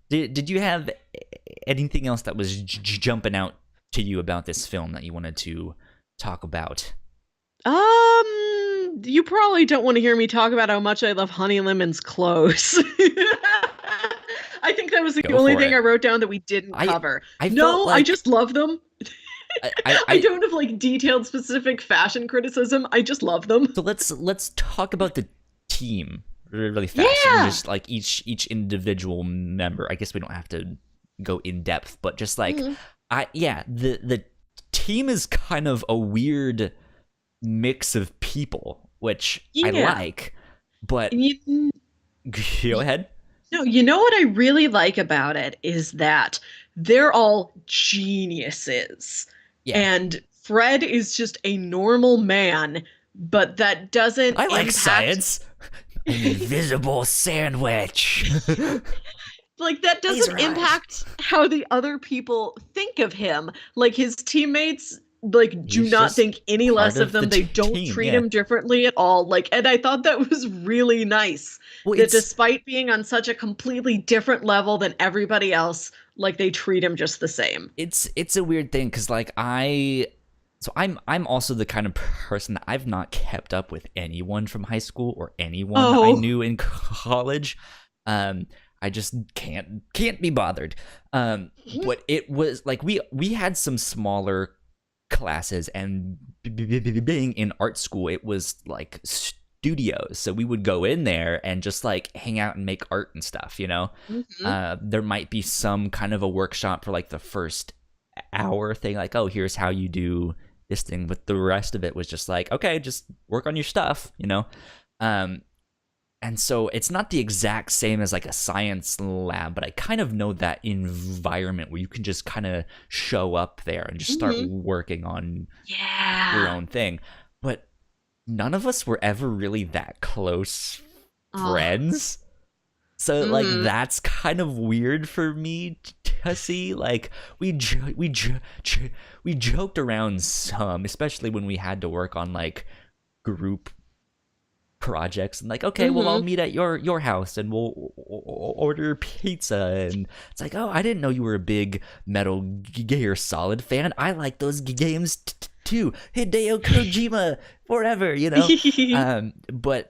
Did you have anything else that was jumping out to you about this film that you wanted to talk about? You probably don't want to hear me talk about how much I love Honey Lemon's clothes. I think that was the only thing I wrote down that we didn't cover. I just love them. I don't have like detailed specific fashion criticism. I just love them. So let's talk about the team really fast. Yeah. And just like each individual member. I guess we don't have to go in depth, but just like the team is kind of a weird mix of people, which I like, but go ahead. No, you know what I really like about it is that they're all geniuses. Yeah. And Fred is just a normal man, but that doesn't I like science. An invisible sandwich. Like, that doesn't impact how the other people think of him. Like, his teammates like do not think any less of them. They don't treat him differently at all. Like, and I thought that was really nice. Well, that despite being on such a completely different level than everybody else, like, they treat him just the same. It's a weird thing because like I'm also the kind of person that I've not kept up with anyone from high school or anyone I knew in college. I just can't be bothered. But it was like we had some smaller classes, and being in art school, it was like studios, so we would go in there and just like hang out and make art and stuff, you know. There might be some kind of a workshop for like the first hour thing, like, oh, here's how you do this thing, but the rest of it was just like, okay, just work on your stuff, you know. And so it's not the exact same as like a science lab, but I kind of know that environment where you can just kind of show up there and just start working on your own thing. But none of us were ever really that close friends. So like that's kind of weird for me to see. Like we joked around some, especially when we had to work on like group projects, and like, okay, well, I'll meet at your house and we'll order pizza, and it's like, oh, I didn't know you were a big Metal Gear Solid fan. I like those games too. Hideo Kojima forever, you know. But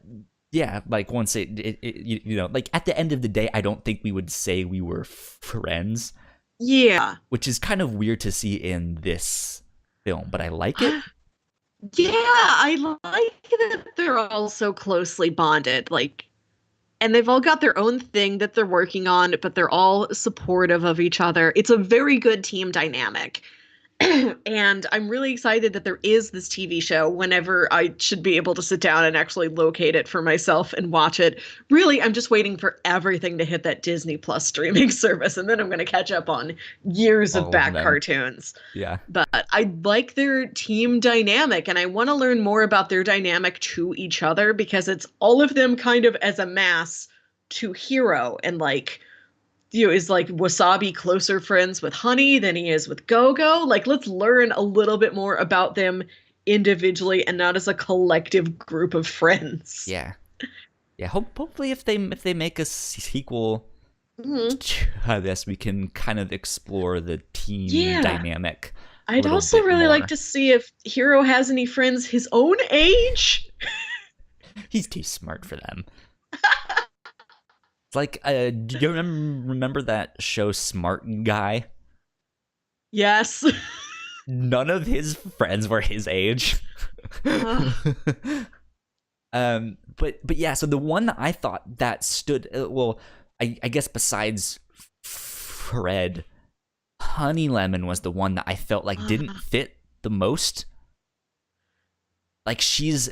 yeah, like once it you know, like at the end of the day, I don't think we would say we were friends. Yeah, which is kind of weird to see in this film, but I like it. Yeah, I like that they're all so closely bonded, like, and they've all got their own thing that they're working on, but they're all supportive of each other. It's a very good team dynamic. And I'm really excited that there is this TV show whenever I should be able to sit down and actually locate it for myself and watch it. Really, I'm just waiting for everything to hit that Disney Plus streaming service, and then I'm going to catch up on years of All of back them. cartoons. Yeah. But I like their team dynamic, and I want to learn more about their dynamic to each other, because it's all of them kind of as a mass to Hiro, and like, is like Wasabi closer friends with Honey than he is with Go-Go? Like, let's learn a little bit more about them individually and not as a collective group of friends. Yeah. Yeah. Hopefully, if they make a sequel to this, we can kind of explore the team dynamic. I'd also really like to see if Hiro has any friends his own age. He's too smart for them. It's like, do you remember that show Smart Guy? Yes. None of his friends were his age. But yeah, so the one that I thought that stood, well, I guess besides Fred, Honey Lemon was the one that I felt like didn't fit the most. Like, she's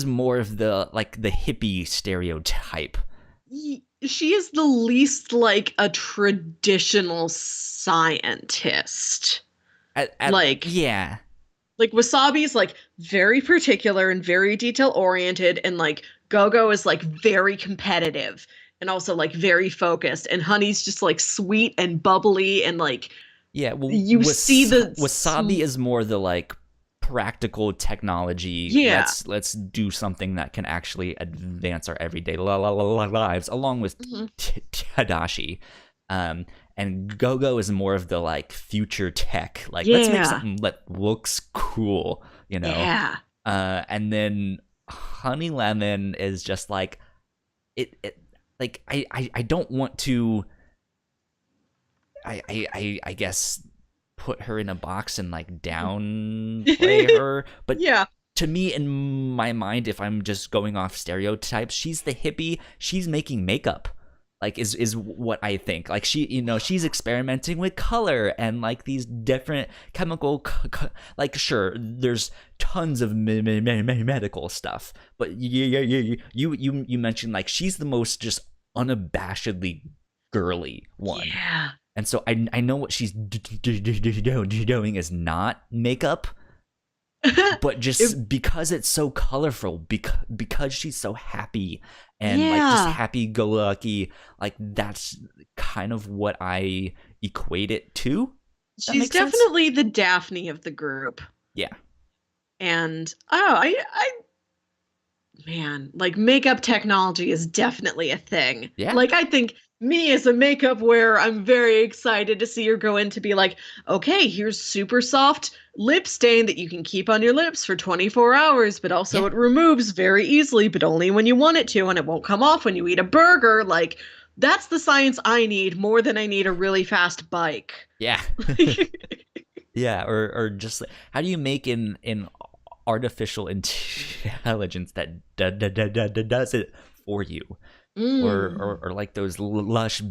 more of the, like, the hippie stereotype. She is the least like a traditional scientist. Like, yeah. Like, Wasabi's like very particular and very detail oriented, and like Go-Go is like very competitive and also like very focused, and Honey's just like sweet and bubbly, and like, yeah, well, you see the Wasabi is more the like practical technology. Yeah. Let's do something that can actually advance our everyday lives, along with Tadashi. And Go-Go is more of the like future tech. Like, let's make something that looks cool, you know? Yeah. And then Honey Lemon is just like it like I don't want to I guess put her in a box and like downplay her, but yeah, to me, in my mind, if I'm just going off stereotypes, she's the hippie. She's making makeup, like, is what I think. Like, she's experimenting with color and like these different chemical like, sure, there's tons of medical stuff, but you mentioned like she's the most just unabashedly girly one. Yeah. And so I know what she's doing is not makeup, but just because it's so colorful, because she's so happy and like just happy-go-lucky, like that's kind of what I equate it to. She's definitely the Daphne of the group. Yeah. And man, like, makeup technology is definitely a thing. Yeah. Like, I think me as a makeup wearer, I'm very excited to see her go in to be like, okay, here's super soft lip stain that you can keep on your lips for 24 hours, but also it removes very easily, but only when you want it to, and it won't come off when you eat a burger. Like, that's the science I need more than I need a really fast bike. Yeah. Yeah, or just how do you make an artificial intelligence that does it for you? Or like those lush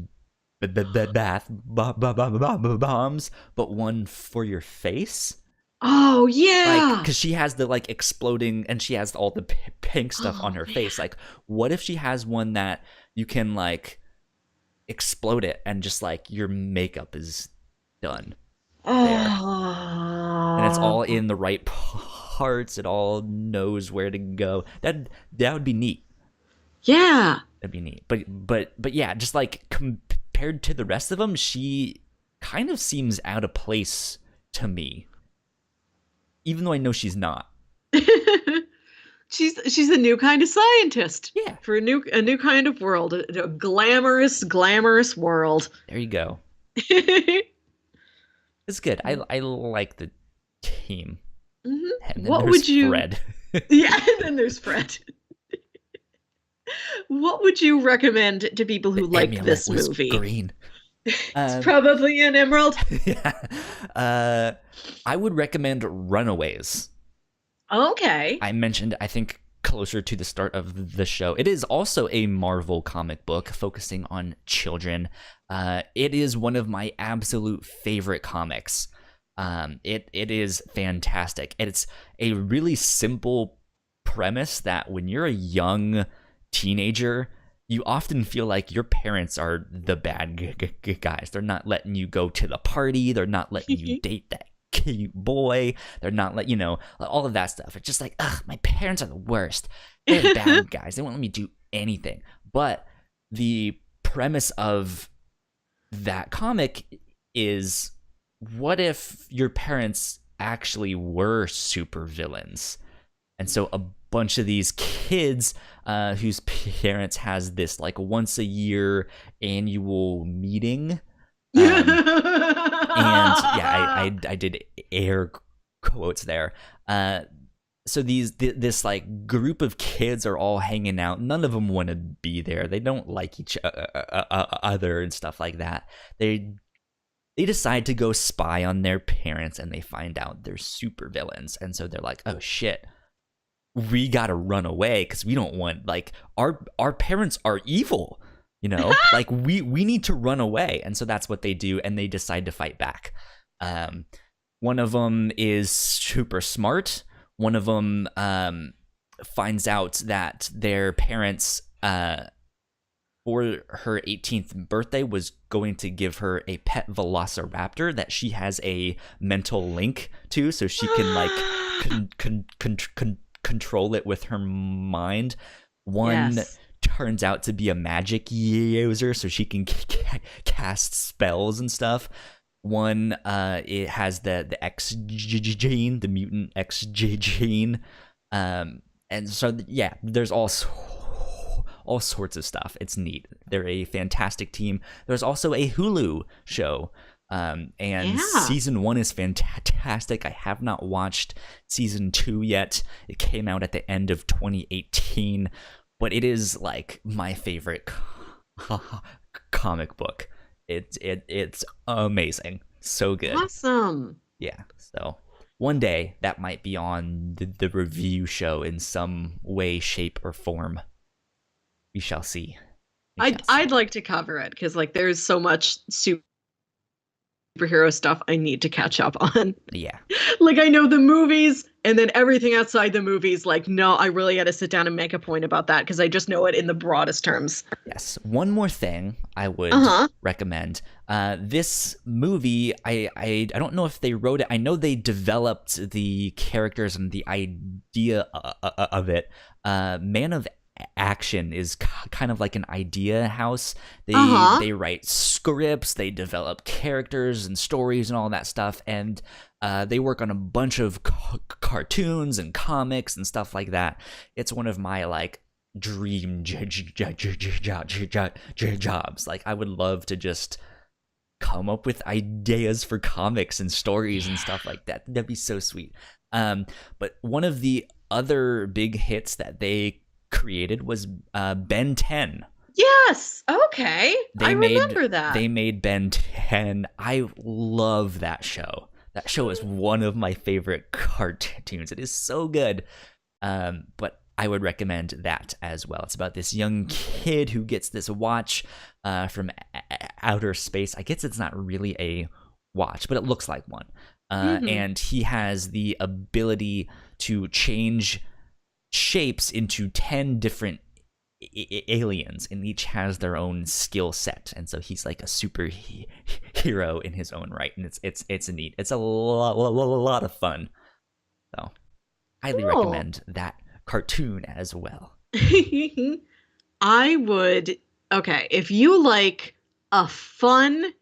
bath bombs, but one for your face. Oh yeah, like, because she has the like exploding, and she has all the pink stuff on her face. Like, what if she has one that you can like explode it and just like your makeup is done there, and it's all in the right parts. It all knows where to go. That would be neat. Yeah. That'd be neat. But yeah, just like compared to the rest of them, she kind of seems out of place to me. Even though I know she's not. She's a new kind of scientist. Yeah. For a new kind of world. A glamorous world. There you go. It's good. I like the team. Mm-hmm. And then there's Fred. Yeah, and then there's Fred. What would you recommend to people who like this movie? Green. It's probably an emerald. Yeah. I would recommend Runaways. Okay. I mentioned, I think, closer to the start of the show. It is also a Marvel comic book focusing on children. It is one of my absolute favorite comics. It is fantastic. And it's a really simple premise that when you're a young teenager, you often feel like your parents are the bad guys. They're not letting you go to the party. They're not letting you date that cute boy. They're not all of that stuff. It's just like, ugh, my parents are the worst. They're bad guys. They won't let me do anything. But the premise of that comic is, what if your parents actually were super villains? And so a bunch of these kids whose parents has this like once a year annual meeting. And yeah, I did air quotes there. So this like group of kids are all hanging out. None of them want to be there. They don't like each other and stuff like that. They decide to go spy on their parents, and they find out they're super villains. And so they're like, oh shit, we gotta run away because we don't want, like, our parents are evil, you know? Like, we need to run away. And so that's what they do, and they decide to fight back. One of them is super smart. One of them finds out that their parents, for her 18th birthday, was going to give her a pet velociraptor that she has a mental link to, so she can like control it with her mind. One turns out to be a magic user, so she can cast spells and stuff. One, it has the X gene, the mutant X gene, and so yeah, there's all sorts of stuff. It's neat. They're a fantastic team. There's also a Hulu show, and season 1 is fantastic. I have not watched season 2 yet. It came out at the end of 2018, but it is like my favorite comic book. It's amazing. So good. Awesome. Yeah. So one day that might be on the review show in some way, shape, or form. We shall see. I'd like to cover it because like there's so much superhero stuff I need to catch up on. Yeah. Like I know the movies and then everything outside the movies. Like, no, I really got to sit down and make a point about that because I just know it in the broadest terms. Yes. One more thing I would recommend. This movie, I don't know if they wrote it. I know they developed the characters and the idea of it. Man of Action is kind of like an idea house. They write scripts, they develop characters and stories and all that stuff, and they work on a bunch of cartoons and comics and stuff like that. It's one of my like dream jobs. Like I would love to just come up with ideas for comics and stories and stuff like that. That'd be so sweet. But one of the other big hits that they created was Ben 10. Yes. Okay. I remember that. They made Ben 10. I love that show. That show is one of my favorite cartoons. It is so good. But I would recommend that as well. It's about this young kid who gets this watch from outer space. I guess it's not really a watch, but it looks like one. And he has the ability to change shapes into 10 different aliens, and each has their own skill set, and so he's like a super hero in his own right, and it's neat. It's a lot of fun, so highly recommend that cartoon as well. I would, okay, if you like a fun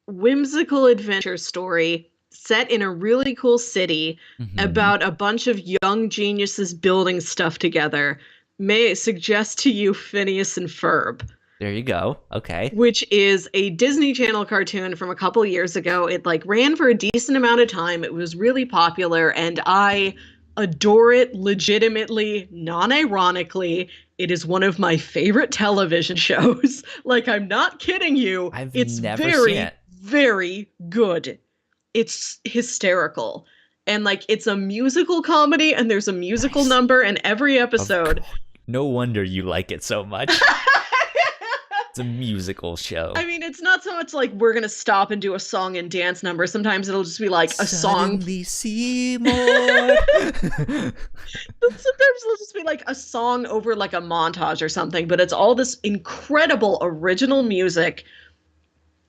whimsical adventure story set in a really cool city about a bunch of young geniuses building stuff together, may I suggest to you Phineas and Ferb. There you go. Okay. Which is a Disney Channel cartoon from a couple years ago. It like ran for a decent amount of time. It was really popular and I adore it legitimately, non-ironically. It is one of my favorite television shows. Like, I'm not kidding you. It's never seen it. Very good. It's hysterical. And like it's a musical comedy and there's a musical number in every episode. No wonder you like it so much. It's a musical show. I mean, it's not so much like we're gonna stop and do a song and dance number. Sometimes it'll just be like a song. Suddenly Seymour. Sometimes it'll just be like a song over like a montage or something, but it's all this incredible original music.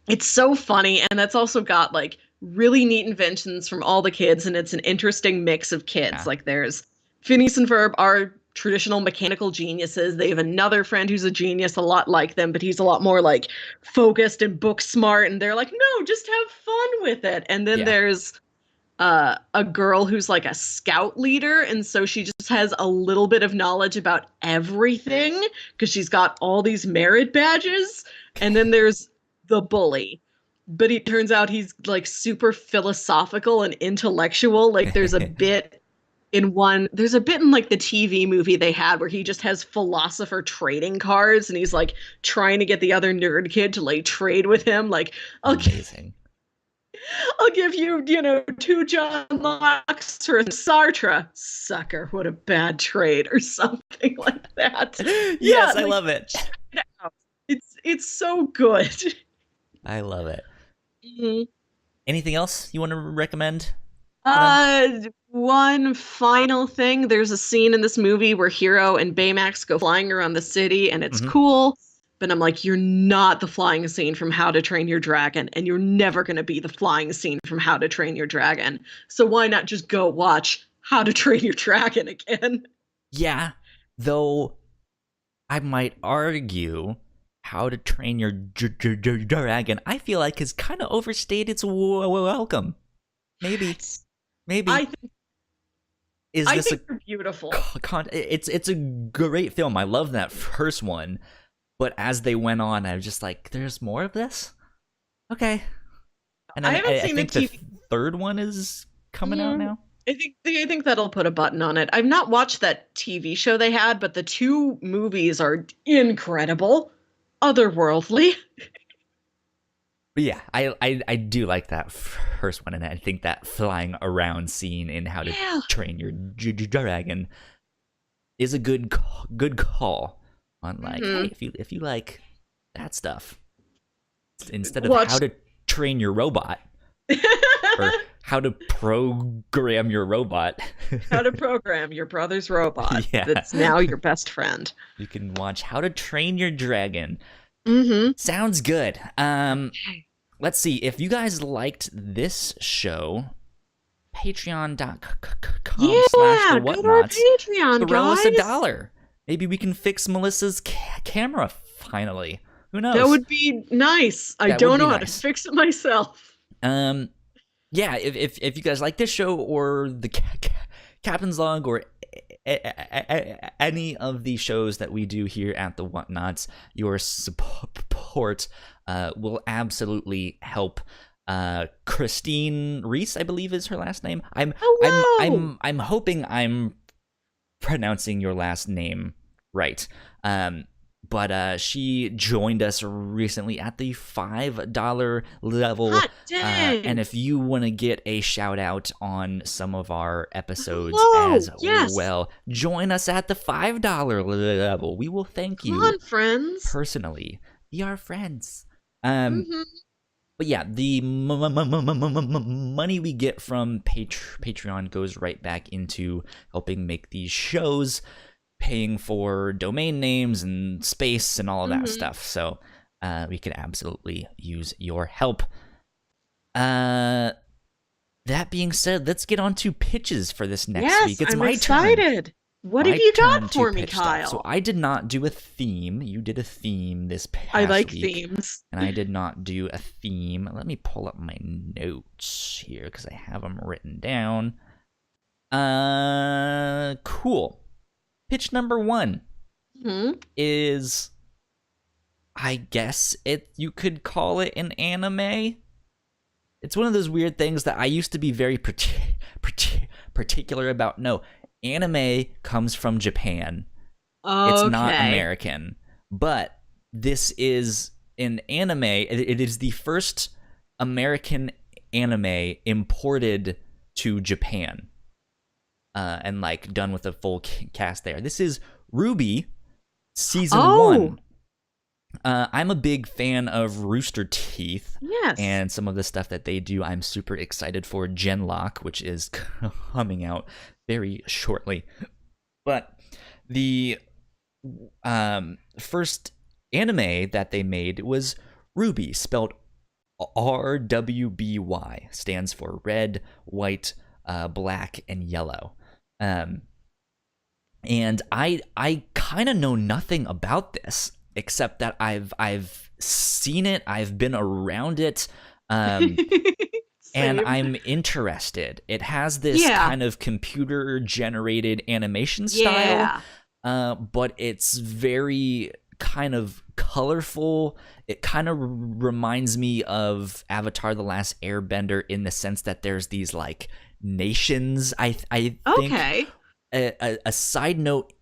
It's so funny, and that's also got like really neat inventions from all the kids, and it's an interesting mix of kids. Yeah. Like there's Phineas and Ferb are traditional mechanical geniuses. They have another friend who's a genius, a lot like them, but he's a lot more like focused and book smart, and they're like, no, just have fun with it. And then there's a girl who's like a scout leader, and so she just has a little bit of knowledge about everything because she's got all these merit badges. And then there's the bully, but it turns out he's like super philosophical and intellectual. Like there's a bit in like the TV movie they had where he just has philosopher trading cards, and he's like trying to get the other nerd kid to like trade with him. Like, amazing. I'll give you, 2 John Locke's for a Sartre. Sucker, what a bad trade, or something like that. Yes, I love it. It's so good. I love it. Mm-hmm. Anything else you want to recommend? One final thing. There's a scene in this movie where Hiro and Baymax go flying around the city, and it's cool. But I'm like, you're not the flying scene from How to Train Your Dragon, and you're never going to be the flying scene from How to Train Your Dragon. So why not just go watch How to Train Your Dragon again? Yeah, though I might argue How to Train Your Dragon, I feel like has kind of overstayed its welcome. Maybe. I think they're beautiful. It's a great film. I love that first one. But as they went on, I was just like, there's more of this? Okay. And then I think the third one is coming out now. I think that'll put a button on it. I've not watched that TV show they had, but the 2 movies are incredible. Otherworldly. But yeah, I do like that first one, and I think that flying around scene in How to Train Your Dragon is a good call. On like, hey, if you like that stuff, instead of How to Train Your Robot or How to Program Your Robot, How to Program Your Brother's Robot that's now your best friend, you can watch How to Train Your Dragon. Sounds good. Let's see if you guys liked this show. Patreon.com/thewhatnauts. Patreon, throw us $1. Maybe we can fix Melissa's camera finally. Who knows? That would be nice. I don't know how to fix it myself. Yeah, if you guys like this show or the Captain's Log or any of the shows that we do here at the Whatnauts, your support will absolutely help. Christine Reese, I believe, is her last name. I'm hoping I'm pronouncing your last name right. But she joined us recently at the $5 level. Hot dang. And if you want to get a shout out on some of our episodes well, join us at the $5 level. We will thank you. Come on, friends. Personally. Be our friends. But yeah, the money we get from Patreon goes right back into helping make these shows, paying for domain names and space and all of that stuff. So we could absolutely use your help. That being said, let's get on to pitches for this next week. It's my excited. Turn. What have you got for me, Kyle? So I did not do a theme. You did a theme this past week. I like themes. And I did not do a theme. Let me pull up my notes here because I have them written down. Cool. Pitch number 1 is, I guess you could call it an anime. It's one of those weird things that I used to be very particular about. No, anime comes from Japan. It's not American. But this is an anime. It is the first American anime imported to Japan. And like done with a full cast there. This is Ruby season 1. I'm a big fan of Rooster Teeth. Yes. And some of the stuff that they do, I'm super excited for. Genlock, which is coming out very shortly. But the first anime that they made was RWBY, spelled RWBY, stands for red, white, black, and yellow. And I kind of know nothing about this except that I've seen it, I've been around it, and I'm interested. It has this kind of computer generated animation style, but it's very kind of colorful. It kind of reminds me of Avatar: The Last Airbender in the sense that there's these like nations. I think. Okay. A side note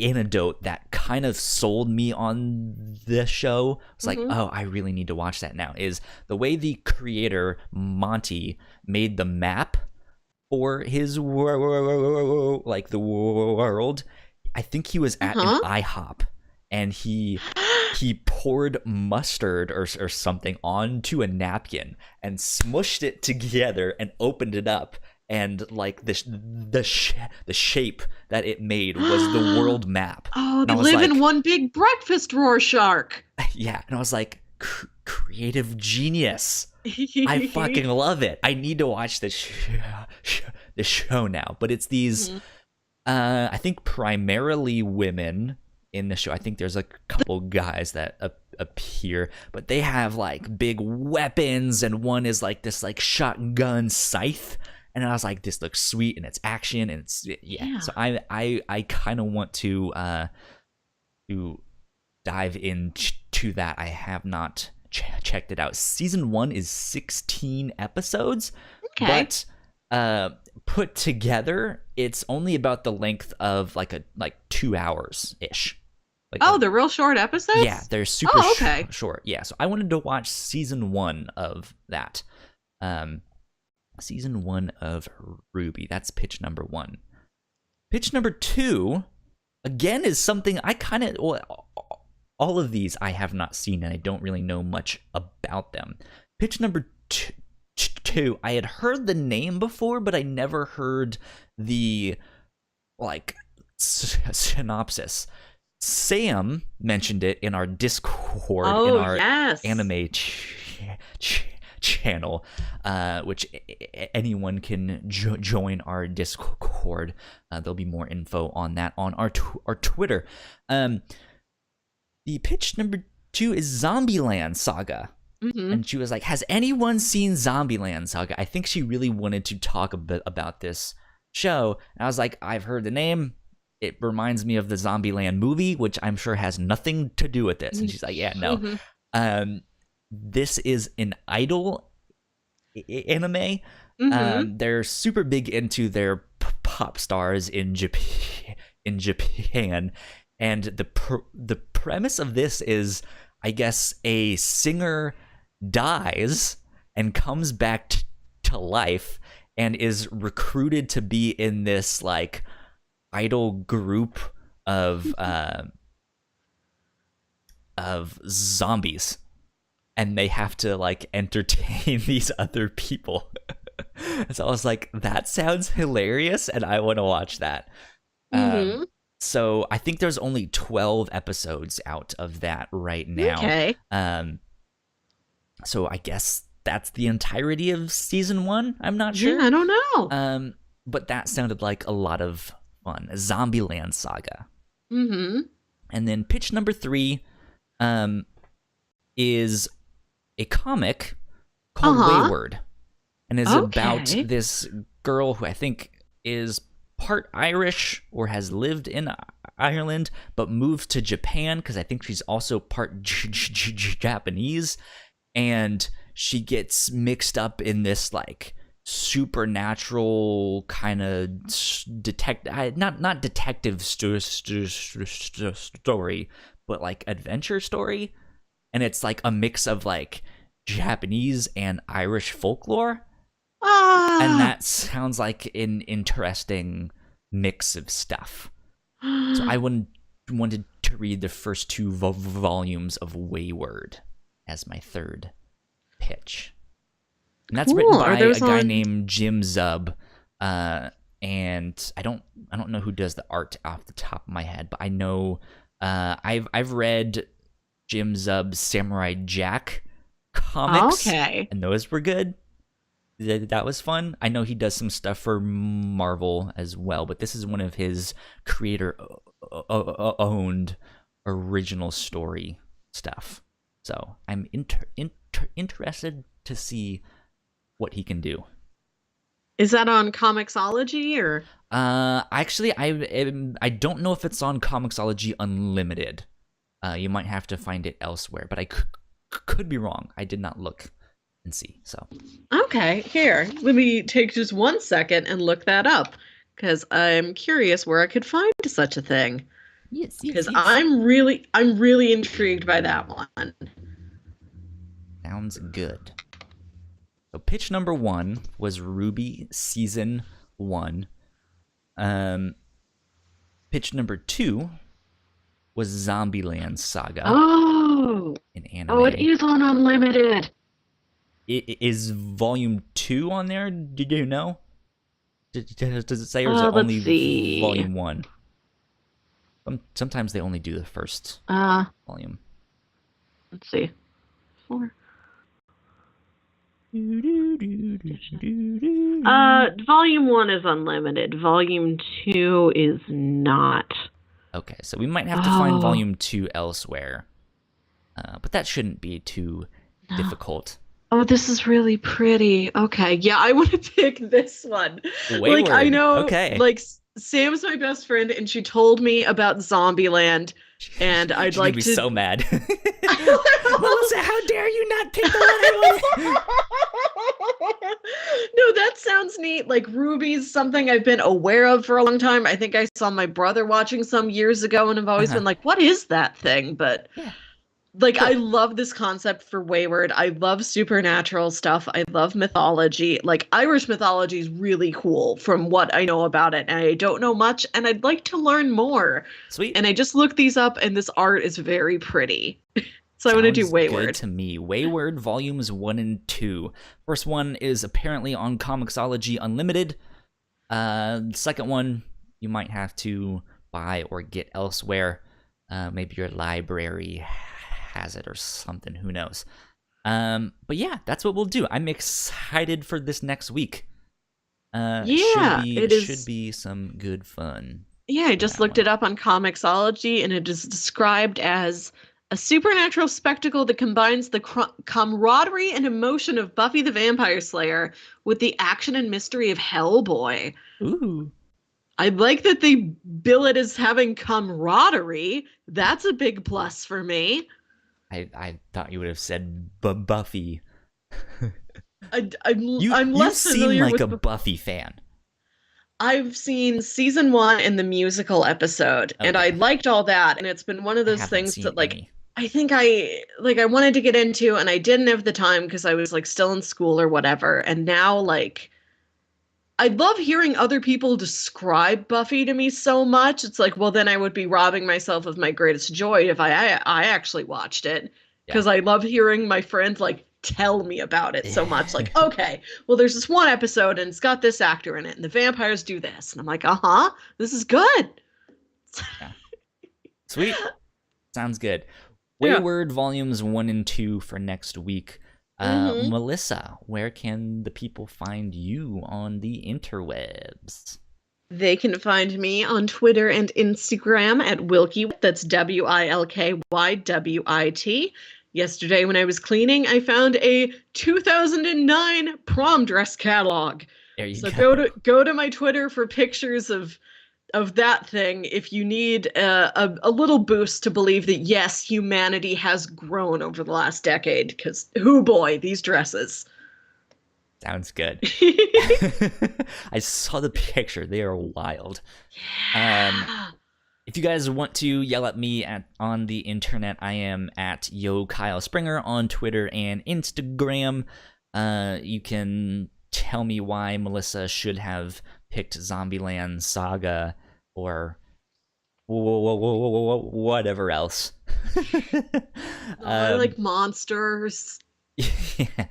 anecdote that kind of sold me on the show. It's like, oh, I really need to watch that now. Is the way the creator Monty made the map for his world, like the world. I think he was at an IHOP and he poured mustard or something onto a napkin and smushed it together and opened it up. And like the shape that it made was the world map. Oh, they live in one big breakfast, Rorschach. Yeah, and I was like, creative genius. I fucking love it. I need to watch the show now. But it's these, I think primarily women in the show. I think there's a couple guys that appear, but they have like big weapons, and one is like this like shotgun scythe. And I was like, this looks sweet, and it's action, and it's So I kind of want to dive into that. I have not checked it out. Season 1 is 16 episodes, but put together, it's only about the length of like 2 hours ish. Like they're real short episodes. Yeah, they're super short. Yeah, so I wanted to watch season 1 of that. Season 1 of RWBY. That's pitch number 1. Pitch number 2, again, is something I kind of... all of these I have not seen, and I don't really know much about them. Pitch number 2, I had heard the name before, but I never heard the, like, synopsis. Sam mentioned it in our Discord, in our anime channel, which anyone can join our Discord. There'll be more info on that on our Twitter. The pitch number 2 is Zombieland Saga. And she was like, has anyone seen Zombieland Saga? I think she really wanted to talk a bit about this show. And I was like, I've heard the name. It reminds me of the Zombieland movie, which I'm sure has nothing to do with this. And she's like, yeah, no. This is an idol anime. They're super big into their pop stars in Japan, and the premise of this is, I guess, a singer dies and comes back to life and is recruited to be in this like idol group of zombies. And they have to like entertain these other people. So I was like, that sounds hilarious, and I want to watch that. So I think there's only 12 episodes out of that right now. Okay. So I guess that's the entirety of season 1. I'm not sure. Yeah, I don't know. But that sounded like a lot of fun. Zombieland Saga. And then pitch number 3 is a comic called Wayward, and is about this girl who I think is part Irish or has lived in Ireland but moved to Japan because I think she's also part Japanese, and she gets mixed up in this like supernatural kind of not detective story, but like adventure story. And it's like a mix of like Japanese and Irish folklore. And that sounds like an interesting mix of stuff. So I wanted to read the first two volumes of Wayward as my third pitch. And that's written by a guy named Jim Zub. And I don't know who does the art off the top of my head, but I know I've read Jim Zub's Samurai Jack comics, and those were good. That was fun. I know he does some stuff for Marvel as well, but this is one of his creator-owned original story stuff. So I'm interested to see what he can do. Is that on Comixology or? Actually, I don't know if it's on Comixology Unlimited. You might have to find it elsewhere, but I could be wrong. I did not look and see. So. Okay, here. Let me take just 1 second and look that up, because I'm curious where I could find such a thing. Yes. Because I'm really intrigued by that one. Sounds good. So pitch number 1 was Ruby Season 1. Pitch number 2 was Zombieland Saga. Oh! In anime. Oh, it is on Unlimited. Is Volume 2 on there? Did you know? Does it say, or is it only Volume 1? Sometimes they only do the first volume. Let's see. 4. Volume 1 is unlimited. Volume 2 is not. Okay, so we might have to find Volume 2 elsewhere. But that shouldn't be too difficult. Oh, this is really pretty. Okay, yeah, I want to pick this one. Wayward. Like, I know, okay. Like, Sam's my best friend, and she told me about Zombieland, and I'd like to... She'd be so mad. Melissa, how dare you not pick the one I wanted? No, that sounds neat. Like, Ruby's something I've been aware of for a long time. I think I saw my brother watching some years ago, and I've always been like, what is that thing? But... yeah. Like, I love this concept for Wayward. I love supernatural stuff. I love mythology. Like, Irish mythology is really cool from what I know about it. And I don't know much, and I'd like to learn more. Sweet. And I just looked these up, and this art is very pretty. So I'm going to do Wayward. Good to me. Wayward Volumes 1 and 2. First one is apparently on Comixology Unlimited. The second one you might have to buy or get elsewhere. Maybe your library has it or something, who knows. But yeah, that's what we'll do. I'm excited for this next week. It should be some good fun. Yeah, I just looked it up on Comixology, and it is described as a supernatural spectacle that combines the camaraderie and emotion of Buffy the Vampire Slayer with the action and mystery of Hellboy. Ooh. I like that they bill it as having camaraderie. That's a big plus for me. I thought you would have said Buffy. I'm less familiar seem like with a Buffy fan. I've seen season 1 and the musical episode, and I liked all that. And it's been one of those things that, like, I think I wanted to get into, and I didn't have the time because I was like still in school or whatever. And now, like, I love hearing other people describe Buffy to me so much. It's like, well, then I would be robbing myself of my greatest joy if I actually watched it. Because I love hearing my friends, like, tell me about it so much. Like, okay, well, there's this one episode, and it's got this actor in it, and the vampires do this. And I'm like, this is good. Yeah. Sweet. Sounds good. Wayward Volumes 1 and 2 for next week. Melissa, where can the people find you on the interwebs? They can find me on Twitter and Instagram at Wilkywit. That's WILKYWIT. Yesterday when I was cleaning, I found a 2009 prom dress catalog. There you go. Go to my Twitter for pictures of that thing if you need a little boost to believe that, yes, humanity has grown over the last decade, because, oh boy, these dresses. Sounds good. I saw the picture. They are wild. Yeah. If you guys want to yell at me on the internet, I am at Yo Kyle Springer on Twitter and Instagram. You can tell me why Melissa should have picked Zombieland Saga, or whatever else. I like monsters. Yeah.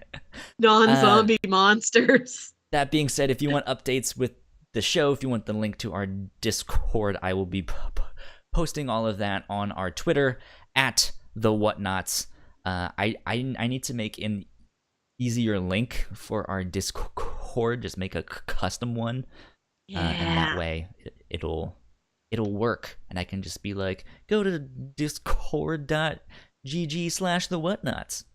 Non-zombie monsters. That being said, if you want updates with the show, if you want the link to our Discord, I will be posting all of that on our Twitter at the Whatnauts. I need to make an easier link for our Discord. Just make a custom one, and that way it'll work, and I can just be like, go to discord.gg/the Whatnauts.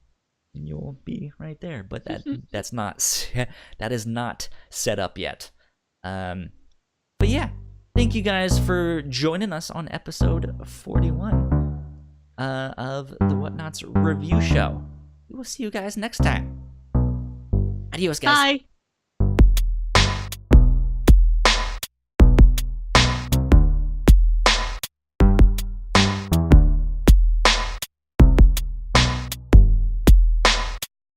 And you'll be right there, but that is not set up yet. But yeah, thank you guys for joining us on episode 41 of the Whatnauts Review Show. We will see you guys next time. Adios, guys. Bye.